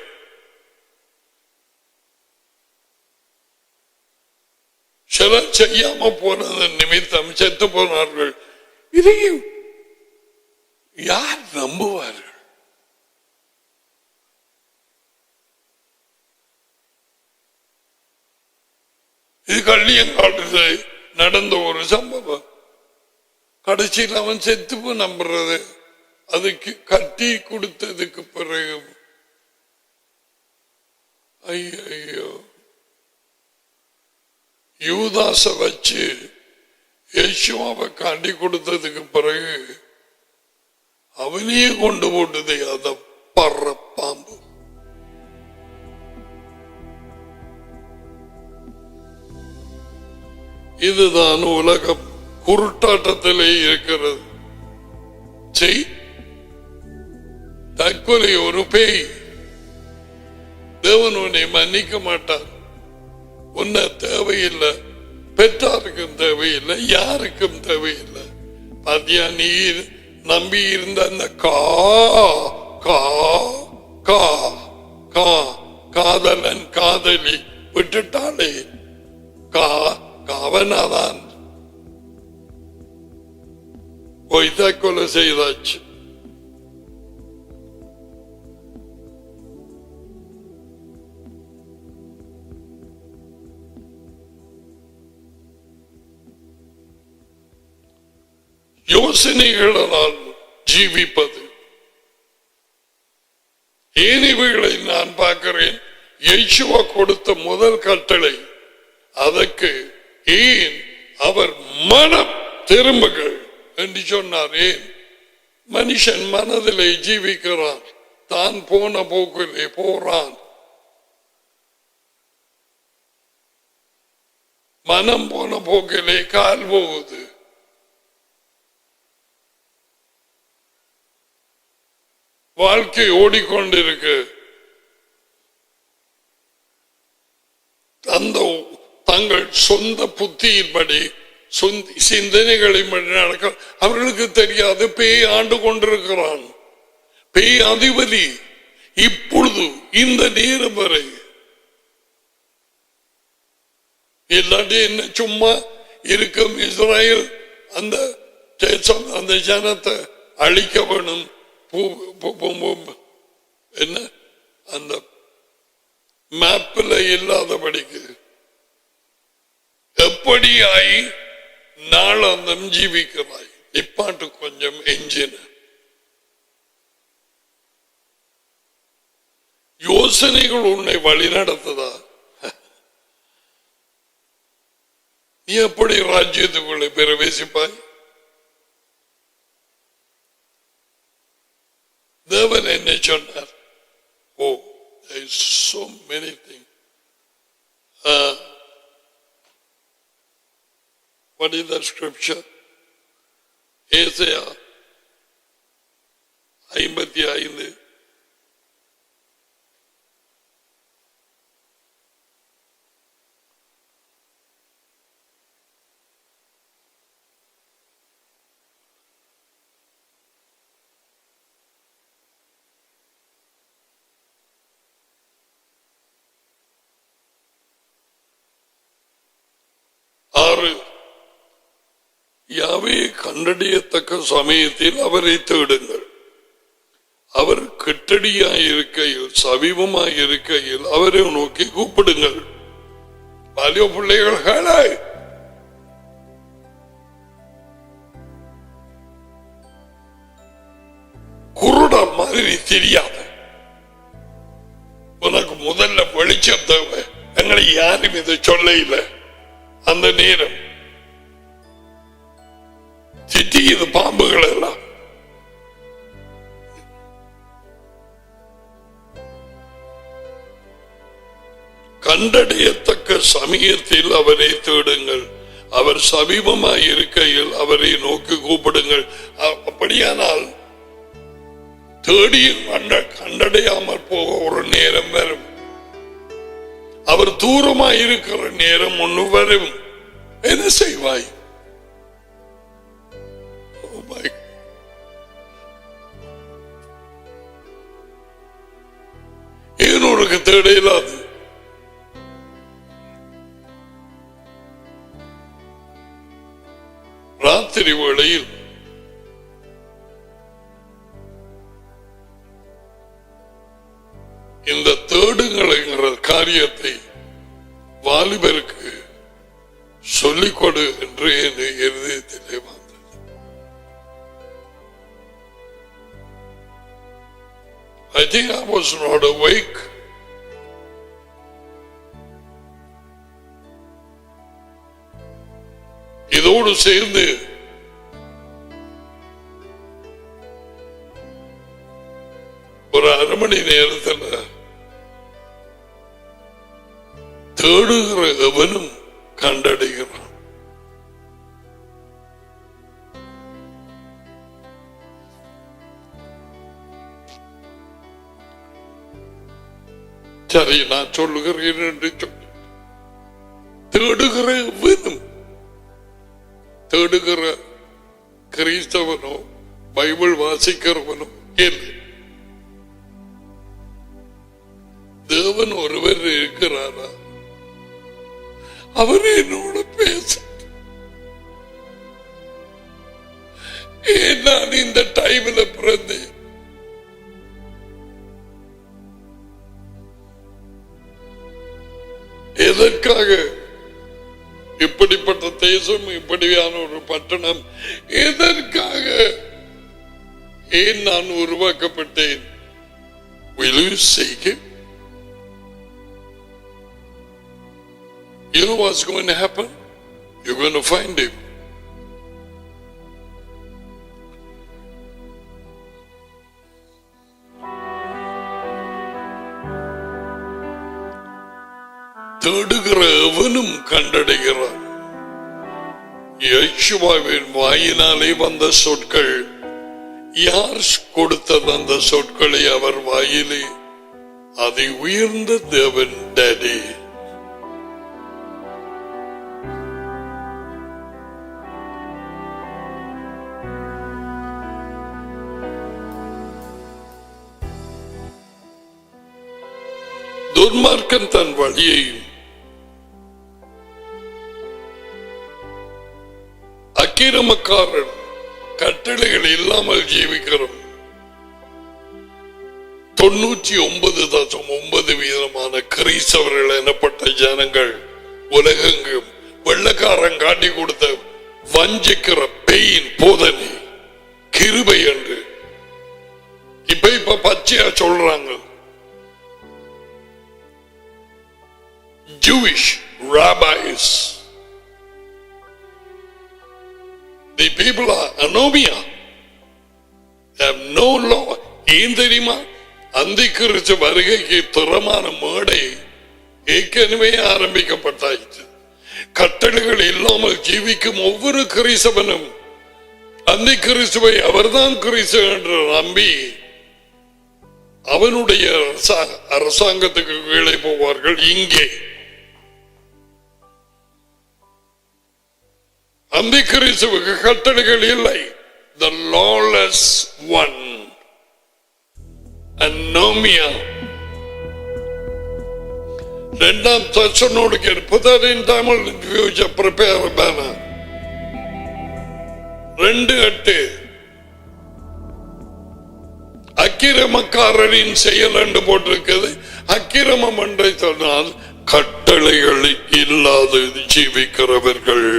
சிலர் செய்யாம போனது நிமித்தம் செத்து போனார்கள். இதையும் யார் நம்புவார்கள்? இது கள்ளியங்காலத்தில் நடந்த ஒரு சம்பவம். கடைசியில் அவன் செத்து நம்புறது. அதுக்கு கட்டி கொடுத்ததுக்கு பிறகு ஐயோ, யூதாச வச்சு இயேசுவை காட்டி கொடுத்ததுக்கு பிறகு அவனையே கொண்டு போட்டது அத பற பாம்பு. இதுதான் உலகம் குருட்டாட்டத்திலே இருக்கிறது. தற்கொலை ஒரு பேய். தேவன் உன்னை மன்னிக்க மாட்டார். உன்ன தேவையில்லை, பெற்றாருக்கும் தேவையில்லை, யாருக்கும் தேவையில்லை. பாத்தியா, நீ நம்பி இருந்த அந்த காதலன் காதலி விட்டுட்டாலே காவனாதான் போய் தற்கொலை செய்தாச்சு. யோசனைகளால் ஜீவிப்பது. ஏன் இவைகளை நான் பார்க்கிறேன்? இயேசுவா கொடுத்த முதல் கட்டளை அதற்கு ஏன் அவர் மனம் திரும்புகள் என்று சொன்னார். ஏன்? மனுஷன் மனதிலே ஜீவிக்கிறான், தான் போன போக்கிலே போறான். மனம் போன போக்கிலே கால் போகுது. வாழ்க்கை ஓடிக்கொண்டிருக்கு. தங்கள் சொந்த புத்தியின்படி சிந்தனைகளை நடக்க அவர்களுக்கு தெரியாது. பேய் ஆண்டு கொண்டிருக்கிறான். பேய் அதிபதி. இப்பொழுது இந்த நேரம் வரை இல்லாட்டி என்ன சும்மா இருக்கும் இஸ்ரேல் அந்த தேசம் அந்த ஜனத்தை அழிக்க வேணும். என்ன அந்த மேப்பில் இல்லாதபடிக்கு எப்படியாய் நாளாந்தம் ஜீவிக்கிறாய். இப்பாட்டு கொஞ்சம் எஞ்சின யோசனைகள் உன்னை வழி நடத்ததா? நீ எப்படி ராஜ்யத்துக்குள்ளே பிரவேசிப்பாய்? தேவன் என்ன சொன்னார்? ஓ, there is so many things. What is the scripture? ஏசாயா 55 6. யாவையை கண்டறியத்தக்க சமயத்தில் அவரை தேடுங்கள். அவர் கிட்டடியாயிருக்கையில் சமீபமாயிருக்கையில் அவரை நோக்கி கூப்பிடுங்கள். பாலிய பிள்ளைகளே, குருட மாதிரி தெரியாத உனக்கு முதல்ல வெளிச்சம் தேவை. எங்களை யாரும் இதை சொல்ல இல்லை. அந்த நேரம் திட்டியது பாம்புகள் எல்லாம். கண்டறியத்தக்க சமயத்தில் அவரை தேடுங்கள். அவர் சமீபமாய் இருக்கையில் அவரை நோக்கி கூப்பிடுங்கள். அப்படியானால் தேடியும் கண்டடையாமல் போக ஒரு நேரம் வரும். அவர் தூரமாய் இருக்கிற நேரம் ஒன்று வரும். என்ன செய்வாய்? ஏன் உனக்கு தேட இல்லாது? ராத்திரி வேளையில் இந்த தேடுங்கிற காரியத்தை வாலிபருக்கு சொல்லிக்கொடு என்று என் இருதயத்திலே வந்தது. I think I was not awake. இதோடு சேர்ந்து ஒரு அரை மணி நேரத்தில் தேடுகிற எவனும் கண்டடைகிறான். சரி, நான் சொல்லுகிறேன் என்று சொல்லி தேடுகிற எவனும், தேடுகிற கிறிஸ்தவனோ பைபிள் வாசிக்கிறவனோ இல்லை. தேவன் ஒருவர் இருக்கிறாரா? அவர் என்னோட பேச. ஏன் நான் இந்த டைம்ல பிறந்தேன்? எதற்காக இப்படிப்பட்ட தேசம், இப்படியான ஒரு பட்டணம், எதற்காக ஏன் நான் உருவாக்கப்பட்டேன்? Will you seek him? You know what's going to happen? You're going to find him. தேடுகிற எவனும் கண்டடைகிறான். யெகோவாவின் வாயினாலே வந்த சொற்கள். யார் கொடுத்தது அந்த சொற்களை அவர் வாயிலே? அதை உயர்ந்த தேவன் டேடி. துன்மார்க்கன் தன் வழியையும் அக்கிரமக்காரன் கட்டளைகள் இல்லாமல் ஜீவிக்கிறோம். 99.9% கிறிஸ்தவர்கள் எனப்பட்ட ஜனங்கள் உலகெங்கும் வெள்ளக்காரன் காட்டி கொடுத்த வஞ்சிக்கிற பெயின் போதனை கிருபை என்று இப்ப பச்சையா சொல்றாங்க. Jewish rabbis, the people are anomia, they have no law. ஏன் தெரியுமா? அந்தி கிறிஸ்து வருகைக்கு திறமான மேடை ஏற்கனவே ஆரம்பிக்கப்பட்டாயிற்று. கட்டளைகள் இல்லாமல் ஜீவிக்கும் ஒவ்வொரு கிறிஸ்தவனும் அந்தி கிறிஸ்துவை அவர்தான் கிறிஸ்து என்று நம்பி அவனுடைய அரசாங்கத்துக்கு கீழே போவார்கள். இங்கே அந்தி கிறிஸ்துவுக்கு கட்டளைகள் இல்லை. The lawless one, anomia. இரண்டாம் தெசலோனிக்கர் put that in Tamil in future, prepare a banner. 2:8 அக்கிரமக்காரரின் செயல் என்று போட்டிருக்கிறது. அக்கிரமம் என்று சொன்னால் கட்டளைகள் இல்லாது ஜீவிக்கிறவர்கள்.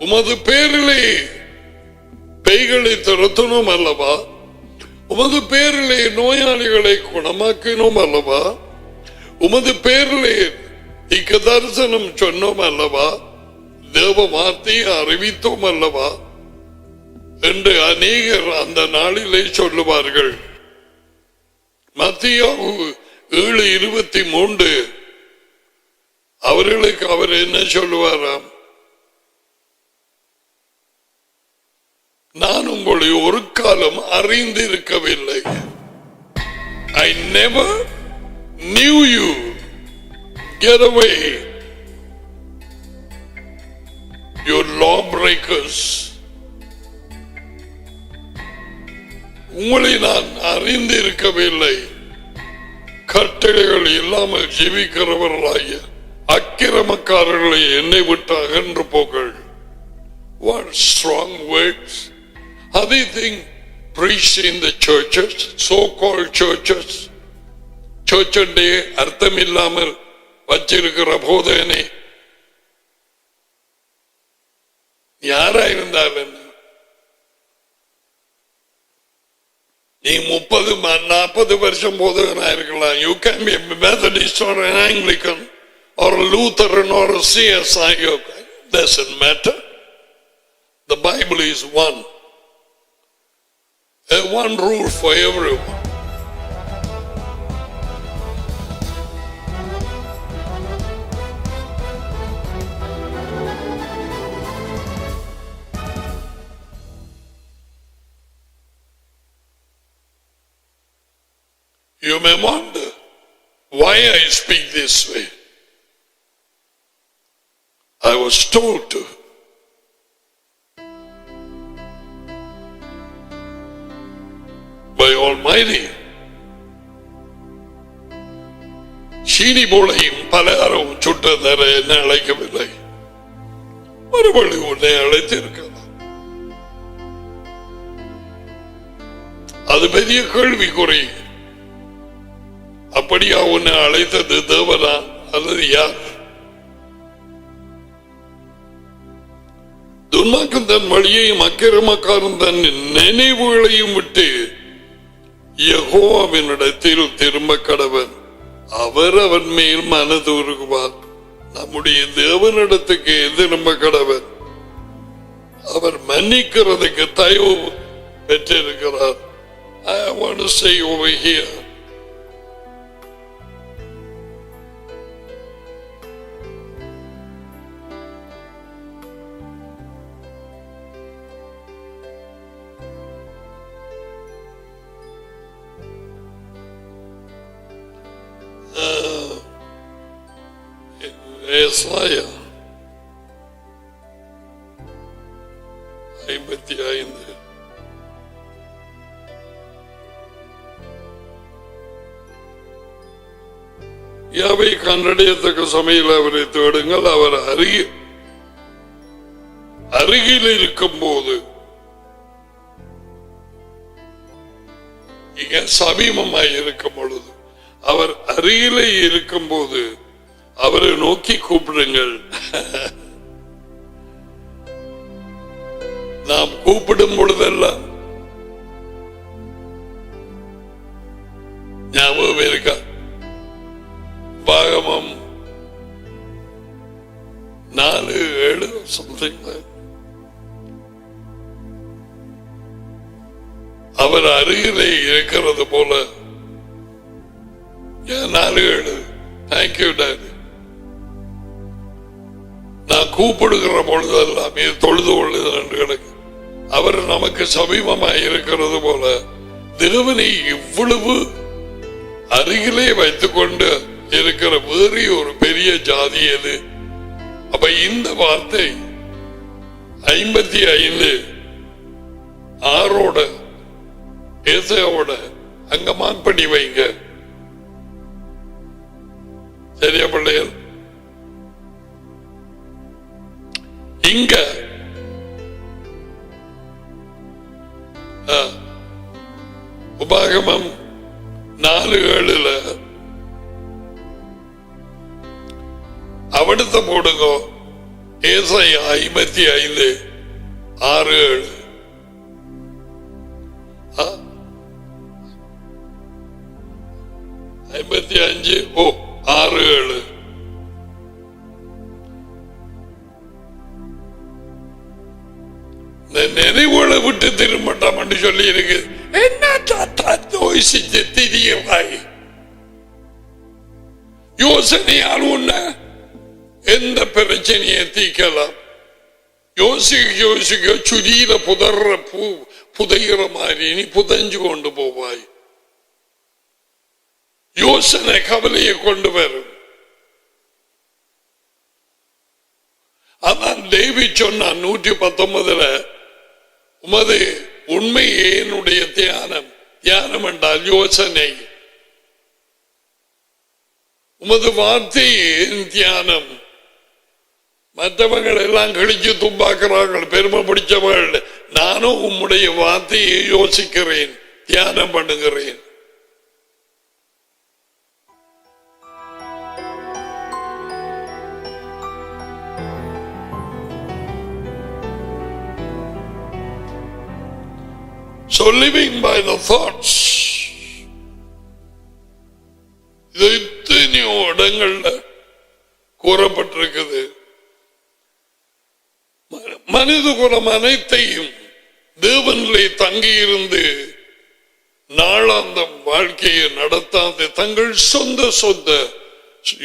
உமது பேரிலே பேய்களை துரத்தணும் அல்லவா? உமது பேரிலே நோயாளிகளை குணமாக்கினோம் அல்லவா? உமது பேரிலே இக்க தரிசனம் சொன்னோம் அல்லவா? தேவ வார்த்தையை அறிவித்தோம் அல்லவா என்று அநேகர் அந்த நாளிலே சொல்லுவார்கள். மத்திய 7:23 அவர்களுக்கு அவர் என்ன சொல்லுவாராம்? நான் உங்களை ஒரு காலம் அறிந்திருக்கவில்லை. I never knew you. Get away, you lawbreakers. உங்களை நான் அறிந்திருக்கவில்லை. கட்டளைகள் இல்லாமல் ஜீவிக்கிறவர்களாகிய அக்கிரமக்காரர்களை என்னை விட்டு அகன்று போங்கள். What strong words are they being preached in the churches, so-called churches? Church day அர்த்தம் இல்லாமல் வச்சிருக்கிற போதனை யாரா இருந்தாலும் நீ 30-40 வருஷம் போதகனா இருக்கலாம். You can be a Methodist or an Anglican or a Lutheran or a CSI. Doesn't matter. The Bible is one. One rule for everyone. You may wonder why I speak this way. I was told to. By Almighty. சீனி போலையும் பலகாரம் சுட்ட தர என்ன அழைக்கவில்லை. மறுபடி உன்னை அழைத்திருக்கலாம். அது பெரிய கேள்விக்குறி. அப்படியா உன்னை அழைத்தது தேவனா அல்லது யார்? துன்மார்க்கன் தன் வழியையும் அக்கிரமக்காரன் தன் நினைவுகளையும் விட்டு யெகோவாவினிடத்தில் திரும்ப கடவன். அவர் அவன் மேல் மனதுருகுவார். நம்முடைய தேவனிடத்துக்கு திரும்ப கடவன். அவர் மன்னிக்கிறதுக்கு தயவு பெற்றிருக்கிறார். I want to say over here, Isaiah 55 28 யாவை கண்டடையத்தக்க சமையல் அவரை தேடுங்கள். அவர் அருகில் இருக்கும் போது, இங்க சமீபமாய் இருக்கும் பொழுது, அவர் அருகிலே இருக்கும் போது அவரை நோக்கி கூப்பிடுங்கள். நாம் கூப்பிடும் பொழுதெல்லாம் ஞாபகம் இருக்கா? பாகமம் 4:7 something. அவர் அருகிலே இருக்கிறது போல 4:7. Thank you daddy. நான் கூப்பிடுகிற பொழுதெல்லாம் இது தொழுது கொள்ளுது என்று கிடக்கு. அவர் நமக்கு சமீபமாய் இருக்கிறது போல தேவனை இவ்வளவு அருகிலே வைத்துக் கொண்டு இருக்கிற வேறு ஒரு பெரிய ஜாதி எது? அப்ப இந்த வார்த்தை 55:6 ஏசாயாவோட அங்க மார்க் பண்ணி வைங்க. சரியா பிள்ளைகள்? இங்க உபாகமம் 4:7 அவடுத்த போடுங்க. ஏசாயா 55:6-7. 55:6-7. நினைவுகளை விட்டு திரும்பட்டாம் என்று சொல்லி இருக்கு. என்ன யோசிச்சு திரியவாய் யோசனையால் உன்ன எந்த பிரச்சனையை தீக்கலாம்? யோசிக்க சுரியில புதைகிற மாதிரி நீ புதைஞ்சு கொண்டு போவாய். யோசனை கவலையை கொண்டு வரும். அதான் டேவிட் சொன்னான் 119 உமது உண்மையே என்னுடைய தியானம். தியானம் என்றால் யோசனை. உமது வார்த்தையே தியானம். மற்றவர்கள் எல்லாம் கழிச்சு தும்பாக்குறார்கள், பெருமை பிடிச்சவர்கள். நானும் உம்முடைய வார்த்தையை யோசிக்கிறேன், தியானம் பண்ணுகிறேன். So living by the thoughts. இது இத்தனையோ இடங்கள்ல கூறப்பட்டிருக்குது. மனித குலம் அனைத்தையும் தேவனிலே தங்கியிருந்து நாளாந்தம் வாழ்க்கையை நடத்தாது தங்கள் சொந்த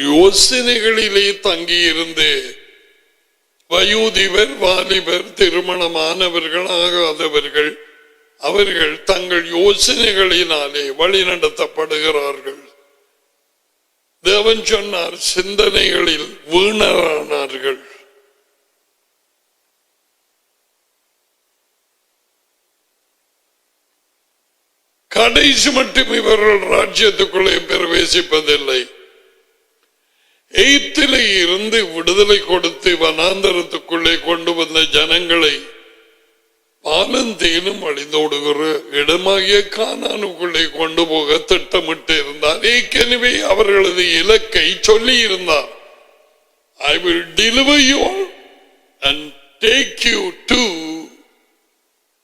யோசனைகளிலே தங்கியிருந்து வயோதிபர், வாலிபர், திருமணமானவர்கள், ஆகாதவர்கள், அவர்கள் தங்கள் யோசனைகளினாலே வழிநடத்தப்படுகிறார்கள். தேவன் சொன்னார், சிந்தனைகளில் வீணரானார்கள். கடைசி மட்டும் இவர்கள் ராஜ்யத்துக்குள்ளே பிரவேசிப்பதில்லை. எகிப்திலே இருந்து விடுதலை கொடுத்து வனாந்தரத்துக்குள்ளே கொண்டு வந்த ஜனங்களை பாலந்தேனும் அழிந்தோடுகிற இடமாகிய கானானுக்குள்ளே கொண்டு போக திட்டமிட்டு இருந்தார். ஏற்கனவே அவர்களது இலக்கை சொல்லி இருந்தார். I will deliver you all and take you to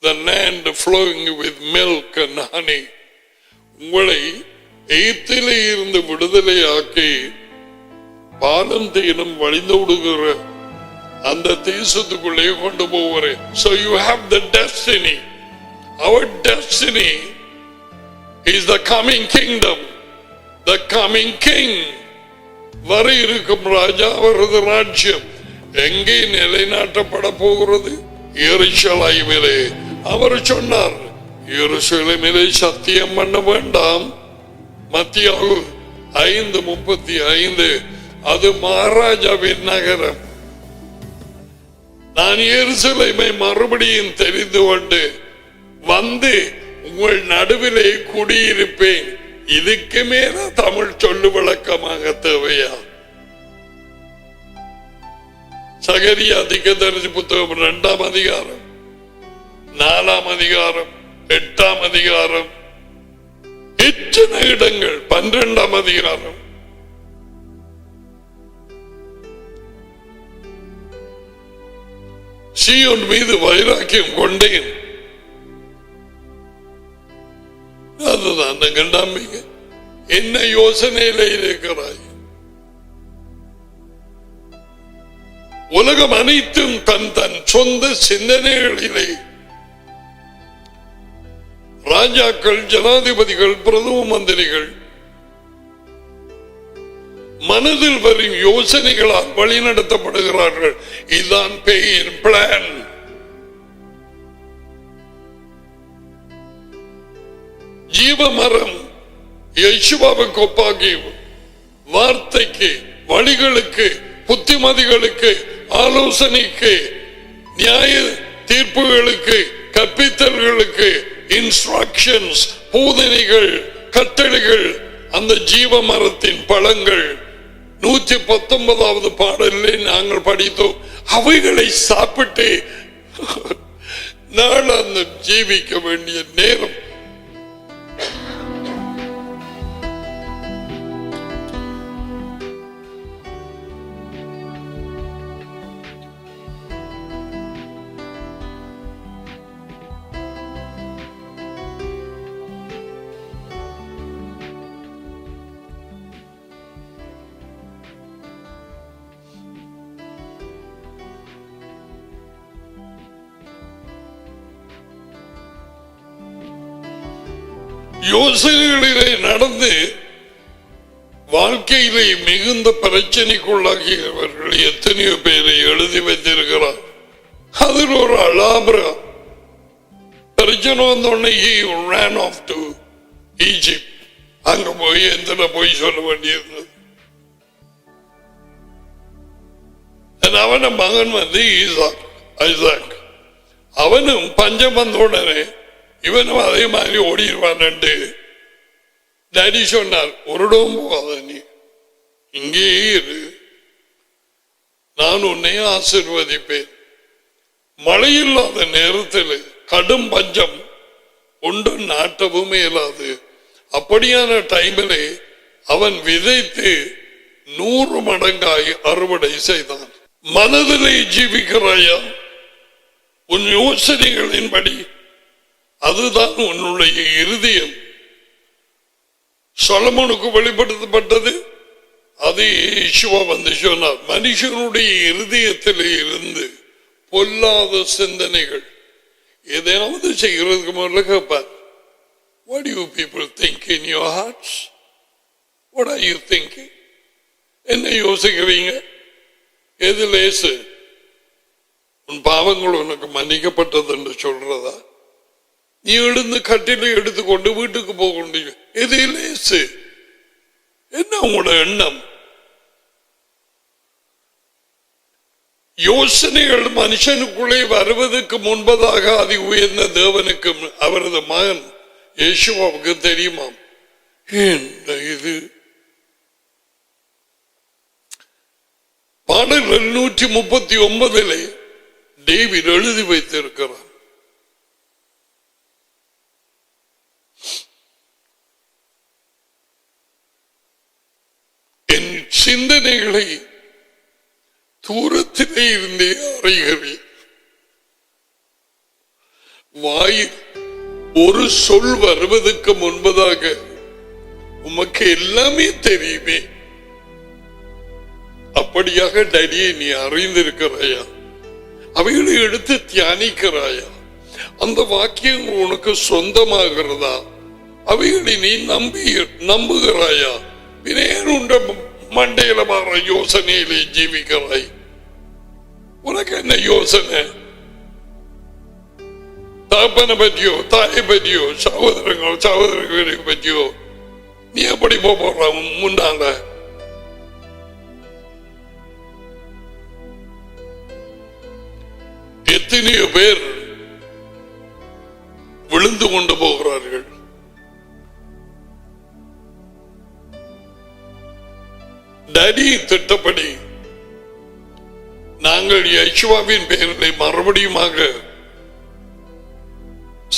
the land flowing with milk and honey. உங்களை எகிப்திலே இருந்து விடுதலை ஆக்கி பாலும் தேனும் வழிந்தோடுகிற அந்த தேசத்துக்குள்ளே கொண்டு போகிறேன். So you have the destiny. Our destiny is the coming kingdom, the coming king. வர இருக்கும் ராஜா, அவரது ராஜ்யம் எங்கே நிலைநாட்டப்பட போகிறது? எருசலேமிலே. அவர் சொன்னார், எருசலேமிலே சத்தியம் பண்ண வேண்டாம். மத்தியாகு 5:35. அது மகாராஜாவின் நகரம். நான் எருசலேமை மறுபடியும் தெரிந்து கொண்டு வந்து உங்கள் நடுவிலே குடியிருப்பேன். இதுக்கு மேல தமிழ் சொல்லு விளக்கமாக தேவையா? சகரியா தீர்க்கதரிசி புத்தகம் 2ஆம் அதிகாரம் 4ஆம் அதிகாரம் 8ஆம் அதிகாரம் எத்தனை இடங்கள் 12ஆம் அதிகாரம் சீயோன் மீது வைராக்கியம் கொண்டேன். அதுதான் எங்கள் நம்பிக்கை. என்ன யோசனையில இருக்கிறாய்? உலகம் அனைத்தும் தன் தன் சொந்த சிந்தனைகளிலே ராஜாக்கள், ஜனாதிபதிகள், பிரதம மந்திரிகள் மனதில் வரும் யோசனைகளால் வழிநடத்தப்படுகிறார்கள். இதுதான் பேயின் பிளான். ஜீவமரம் யேசுவாவுக்கு ஒப்பாகி வார்த்தைக்கு, வழிகளுக்கு, புத்திமதிகளுக்கு, ஆலோசனைக்கு, நியாய தீர்ப்புகளுக்கு, கற்பித்தல்களுக்கு, இன்ஸ்ட்ரக்ஷன்ஸ், போதனைகள், கட்டளைகள், அந்த ஜீவ மரத்தின் பழங்கள் 119வது பாடலில் நாங்கள் படித்தோம். அவைகளை சாப்பிட்டு நாள் ஜீவிக்க வேண்டிய நேரம். யோசனைகளிலே நடந்து வாழ்க்கையிலே மிகுந்த பிரச்சனைக்குள்ளாகியவர்கள் எத்தனையோ பேரை எழுதி வைத்திருக்கிறார். அதில் ஒரு அலாபரா பிரச்சனை வந்தோடனே he ran off to Egypt. அங்க போய் எந்த போய் சொல்ல வேண்டியிருந்தது. அவன மகன் வந்து ஐசாக். அவனும் பஞ்சம் வந்த உடனே இவனும் அதே மாதிரி ஓடிடுவான். டாடி சொன்னார், ஒரு இடம் போகாத, நீ இங்கே இரு, நான் உன்னை ஆசீர்வதிப்பேன். மழையில்லாத நேரத்தில் கடும் பஞ்சம் ஒன்று நாட்டவும் இயலாது. அப்படியான டைமிலே அவன் விதைத்து 100 மடங்காய் அறுவடை செய்தான். மனதிலே ஜீவிக்கிறாயா? உன் யோசனைகளின்படி அதுதான் உன்னுடைய இருதயம். சொலமோனுக்கு வெளிப்படுத்தப்பட்டது. அது யேசுவா வந்து சொன்னார், மனுஷனுடைய இருதயத்திலே இருந்து பொல்லாத சிந்தனைகள். எதையாவது செய்கிறதுக்கு முதல்ல கேட்பார், what do you people think in your hearts? What are you thinking? என்ன யோசிக்கிறீங்க? எது லேசு? உன் பாவங்கள் உனக்கு மன்னிக்கப்பட்டது என்று சொல்றதா? நீ எழுந்து கட்டில எடுத்துக்கொண்டு வீட்டுக்கு போக முடியும். எது லேசு? என்ன உங்களோட எண்ணம்? யோசனைகள் மனுஷனுக்குள்ளே வருவதற்கு முன்பதாக அதி உயர்ந்த தேவனுக்கு அவரது மகன் யேசுவாவுக்கு தெரியுமாம். என்ன இது? பாடல் 139 டேவிட் எழுதி வைத்திருக்கிறார். என் சிந்தனைகளை தூரத்திலே இருந்தே அறிகிறேன். வாயில் ஒரு சொல் வருவதற்கு முன்பதாக உமக்கு எல்லாமே தெரியுமே. அப்படியாக டடியை நீ அறிந்திருக்கிறாயா? அவைகளை எடுத்து தியானிக்கிறாயா? அந்த வாக்கியங்கள் உனக்கு சொந்தமாகிறதா? அவைகளை நீ நம்புகிறாயா? பின்னேறுண்ட மண்டையில மாற யோசனையிலே ஜீவிக்கிறாய். உனக்கு என்ன யோசனை? தகப்பனை பற்றியோ, தாயை பற்றியோ, சகோதரர்களை பற்றியோ நீ எப்படி போற முன்னால? எத்தனையோ பேர் விழுந்து கொண்டு போகிறார்கள். டேடி திட்டப்படி நாங்கள் யெகோவாவின் பெயரிலே மறுபடியுமாக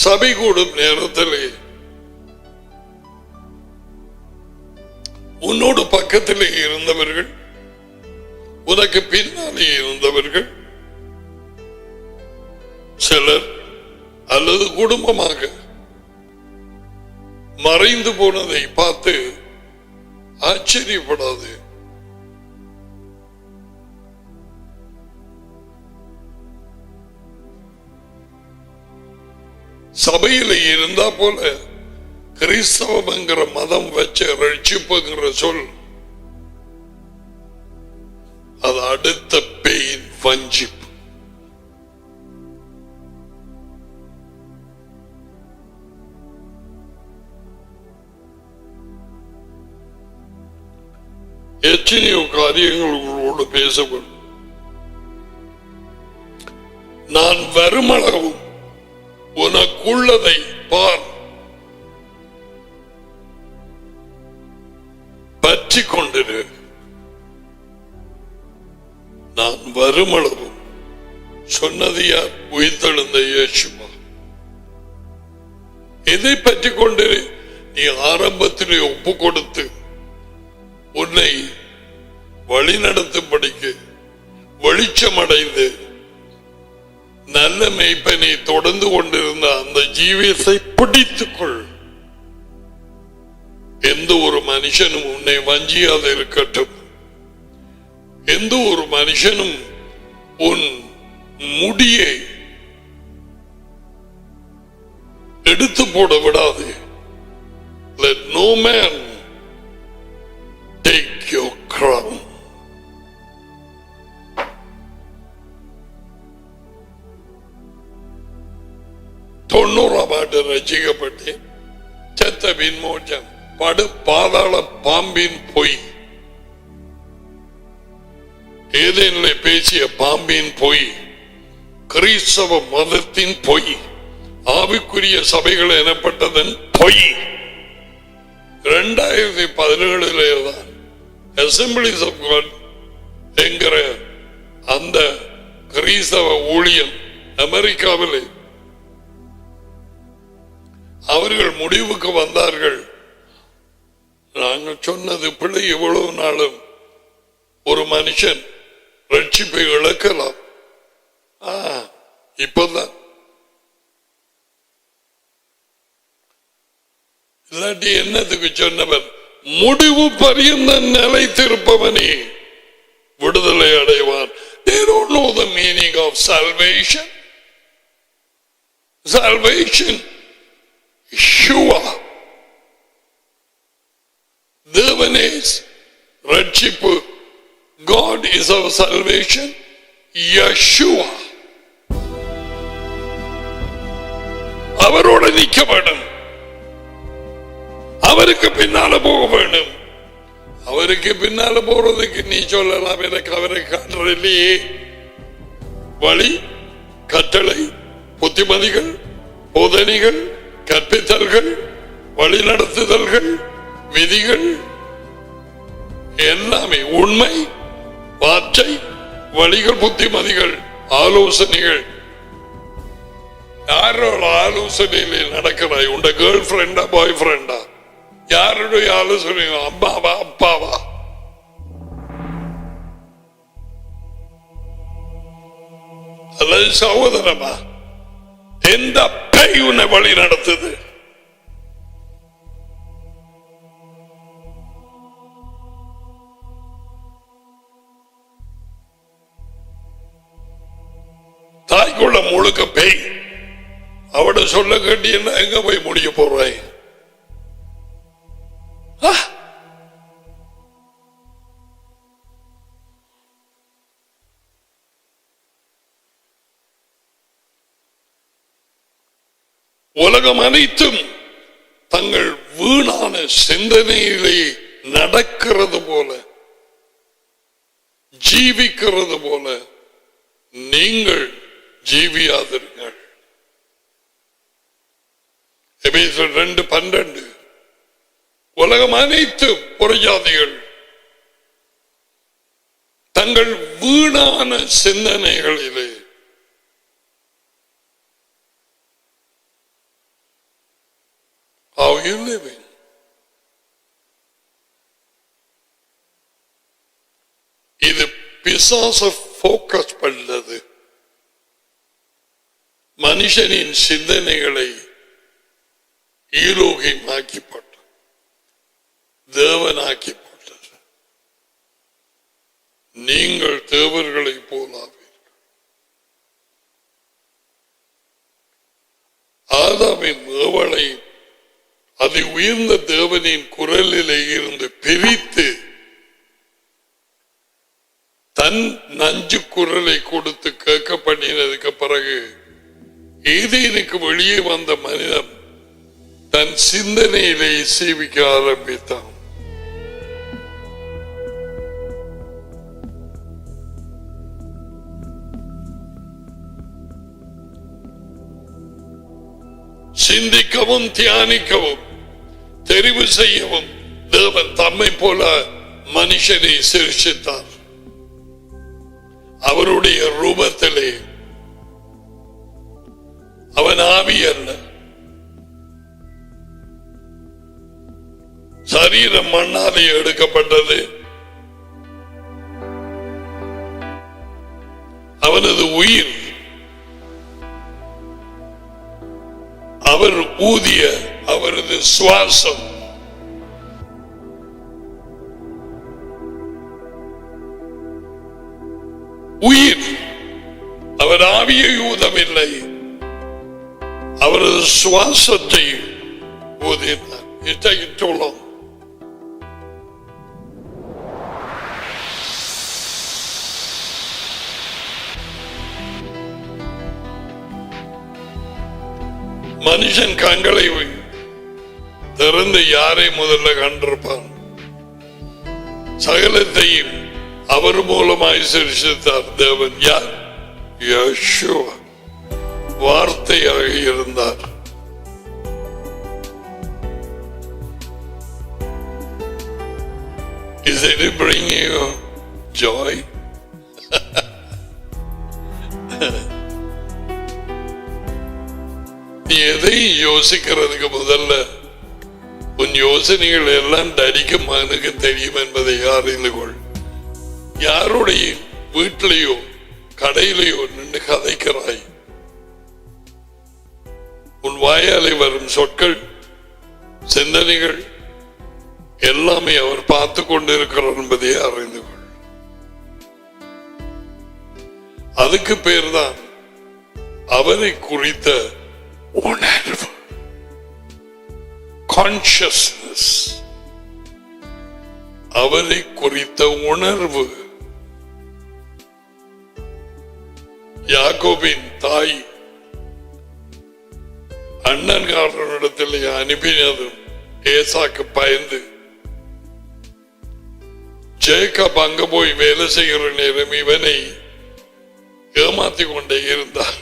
சபை கூடும் நேரத்திலே உன்னோடு பக்கத்திலே இருந்தவர்கள், உனக்கு பின்னாலே இருந்தவர்கள் சிலர் அல்லது குடும்பமாக மறைந்து போனதை பார்த்து ஆச்சரியப்படாது. சபையில இருந்தா போல கிறிஸ்தவங்கிற மதம் வச்ச ரட்சிப்புங்கிற சொல் அது அடுத்த பேயின் வஞ்சிப்பு. எத்தனையோ காரியங்கள் உங்களோடு பேசப்படும். நான் வருமளவும் உனக்குள்ளதை பார், பற்றி கொண்டிரு. நான் வருமளவும் சொன்னது யார்? உயிர்த்தெழுந்த இயேசுவா. எதை பற்றி கொண்டிரு? நீ ஆரம்பத்திலே ஒப்பு கொடுத்து உன்னை வழி நடத்தும்படிக்கு வெளிச்சமடைந்து நல்ல மெய்ப்பனை தொடர்ந்து கொண்டிருந்த அந்த ஜீவியத்தை பிடித்துக்கொள். எந்த ஒரு மனுஷனும் உன்னை வஞ்சியாத இருக்கட்டும். எந்த ஒரு மனுஷனும் உன் முடியை எடுத்து போட விடாது. Let no man take your crown. தொண்ணூறாம் ஆண்டு ரசிக்கப்பட்டேன். செத்தபின் மோட்சம், படு பாதாள பாம்பின் பொய், ஏதேனிலே பேசிய பாம்பின் பொய், கிறிஸ்தவ மதத்தின் பொய், ஆவிக்குரிய சபைகள் எனப்பட்டதன் பொய். 2017 தான் அசம்பிளிஸ் ஆஃப் காட் என்கிற அந்த கிறிஸ்தவ ஊழியம் அமெரிக்காவிலே அவர்கள் முடிவுக்கு வந்தார்கள். நாங்கள் சொன்னது பிள்ளை, எவ்வளவு நாளும் ஒரு மனுஷன் ரட்சிப்பை இழக்கலாம். இப்பதான் இல்லாட்டி என்னத்துக்கு சொன்னவர்? முடிவு பரியந்த நிலைத்திருப்பவனே விடுதலை அடைவான். They don't know the meaning of salvation. Salvation, Yeshua. தேவனே ரட்சிப்பு. God is our salvation. Yeshua. அவரோட நிற்க வேண்டும். அவருக்கு பின்னால போக வேண்டும். அவருக்கு பின்னால போறதுக்கு நீ சொல்லலாம், எனக்கு அவரை காட்டுறதுலையே வழி, கட்டளை, புத்திமதிகள், போதனைகள், கற்பித்தல்கள், வழி நடத்துதல்கள், விதிகள் எல்லாமே உண்மை, வார்த்தை, வழிகள், புத்திமதிகள், ஆலோசனைகள். யாரோட ஆலோசனையிலே நடக்கிறாய்? உண்ட கேர்ள் ஃப்ரெண்டா, பாய் ஃப்ரெண்டா? யாருடைய ஆலோசனை? அம்மாவா, அப்பாவா? அல்லது சகோதரமா? எந்த பேய் உன்னை வழி நடத்துது? தாய்க்குள்ள முழுக்க பேய். அவட சொல்ல கட்டி என்ன எங்க போய் முடிய போறாய்? உலகம் அனைத்தும் தங்கள் வீணான சிந்தனையிலே நடக்கிறது போல, ஜீவிக்கிறது போல நீங்கள் ஜீவியாதிருங்கள். எபேசியர் 2:12. உலகம் அனைத்தும் புறஜாதிகள் தங்கள் வீணான சிந்தனைகளிலே how you living? இது பிசாச போக்கஸ் பண்ணது. மனுஷனின் சிந்தனைகளை ஈரோகியமாக்கி போட்டது, தேவனாக்கி போட்டது. நீங்கள் தேவர்களை போலாவீர்கள். ஆதாமின் ஏவலை அது உயர்ந்த தேவனின் குரலிலே இருந்து பிரித்து தன் நஞ்சு குரலை கொடுத்து கேட்க பண்ணினதுக்கு பிறகு ஏதேனுக்கு வெளியே வந்த மனிதன் தன் சிந்தனையிலே சேவிக்க ஆரம்பித்தான். சிந்திக்கவும் தியானிக்கவும் தெரிவு செய்யவும் தேவன் தம்மை போல மனுஷனை சிருஷ்டித்தார். அவருடைய ரூபத்திலே. அவன் ஆவி அல்ல, சரீரம் மண்ணாலே எடுக்கப்பட்டது. அவனது உயிர் அவர் ஊதிய அவரது சுவாசம் உயிர். அவர் ஆவியை ஊதவில்லை, அவரது சுவாசத்தை ஊதினார். இத்தகைய மனுஷன் கண்களை திறந்து யாரை முதல்ல கண்டிருப்பான்? சகலத்தையும் அவர் மூலமாய் சிருஷ்டித்தார் தேவன். யார்? யெகோவா வார்த்தையாக இருந்தார். Is it bringing you joy? நீ எதை யோசிக்கிறதுக்கு முதல்ல உன் யோசனைகள் எல்லாம் தடிக்க மகனுக்கு தெரியும் என்பதை அறிந்து கொள். யாருடைய வீட்டிலேயோ கடையிலேயோ நின்று கதைக்கிறாய், உன் வாயாலே வரும் சொற்கள் சிந்தனைகள் எல்லாமே அவர் பார்த்து கொண்டிருக்கிறார் என்பதை அறிந்து கொள். அதுக்கு பேர்தான் அவரை குறித்த உணர்வு, கான்சியஸ்னஸ். அவரை குறித்த உணர்வு. யாக்கோபின் தாய் அண்ணன்காரனிடத்தில் அனுப்பினதும் ஏசாக்கு பயந்து ஜேக்கப் அங்க போய் வேலை செய்கிற நேரம் இவனை ஏமாத்தி கொண்டே இருந்தார்.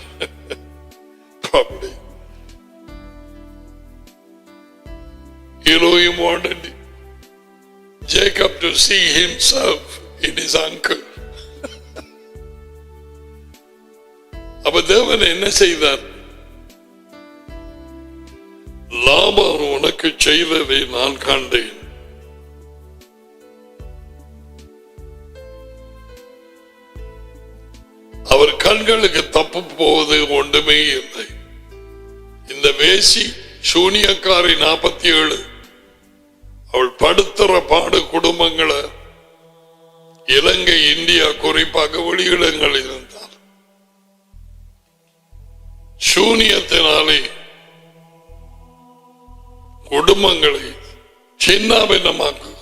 Elohim wanted Jacob to see himself in his uncle. அப்ப தேவன் என்ன செய்தார்? லாபான் உனக்கு செய்ததை நான் கண்டேன். அவர் கண்களுக்கு தப்பு போவது ஒன்றுமே இல்லை. இந்த வேசி சூனியக்காரி 47 அவள் படுத்துற பாடு குடும்பங்களை இலங்கை இந்தியா குறிப்பாக வெளியிடங்களில் இருந்தார். சூனியத்தினாலே குடும்பங்களை சின்னாபின்னமாக்குகிறார்.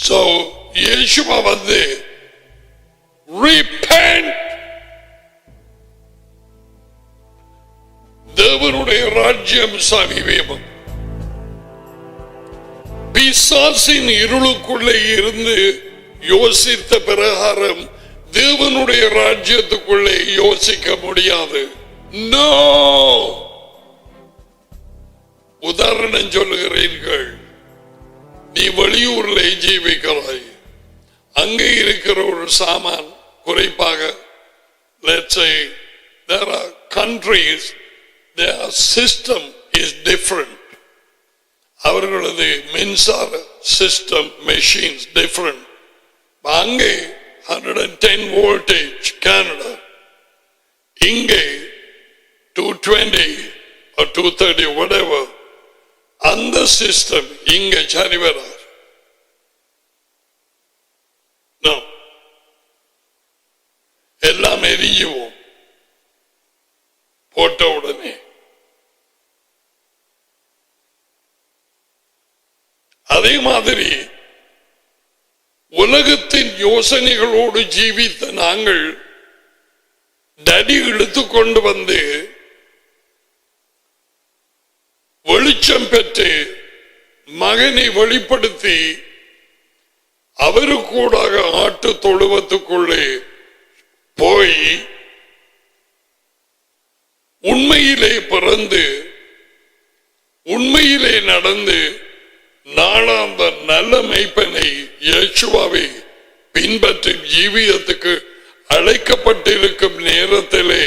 So Yeshua வந்து repent, தேவனுடைய ராஜ்யம் சமீபம். பிசாசின் இருளுக்குள்ளே இருந்து யோசித்த பிரகாரம் தேவனுடைய ராஜ்யத்துக்குள்ளே யோசிக்க முடியாது. நோ. உதாரணம் சொல்லுகிறீர்கள், நீ வெளியூர்ல ஜீவிக்கிறாய், அங்கே இருக்கிற ஒரு சாமான் குறிப்பாக, let's say there are countries their system is different, அவர்களது மின்சார சிஸ்டம் மெஷின்ஸ் டிஃபரண்ட். அங்கே 110 voltage Canada, இங்கே 220 or 230 whatever, அந்த சிஸ்டம் இங்க சரி வராது. எல்லாம் எரிஞ்சுவோம் போட்ட உடனே. அதே மாதிரி உலகத்தின் யோசனைகளோடு ஜீவித்த நாங்கள் டடி இழுத்துக்கொண்டு வந்து வெளிச்சம் பெற்று மகனை வெளிப்படுத்தி அவருக்கூடாக ஆட்டு தொழுவத்துக்குள்ளே போய் உண்மையிலே பிறந்து உண்மையிலே நடந்து நாளாந்த நல்ல மெய்ப்பனை இயேசுவாவை பின்பற்றி ஜீவியத்துக்கு அழைக்கப்பட்டிருக்கும் நேரத்திலே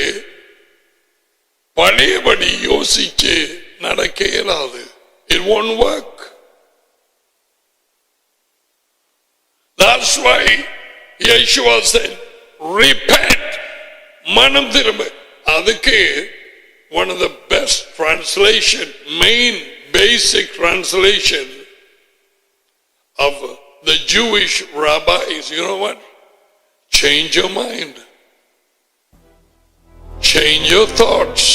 பழையபடி யோசிச்சு நடக்க இயலாது. It won't work. That's why Yeshua said, repent, மனம் திரும்ப. அதுக்கு one of the best translation, main basic translation of the Jewish rabbis, you know what? Change your mind. Change your thoughts.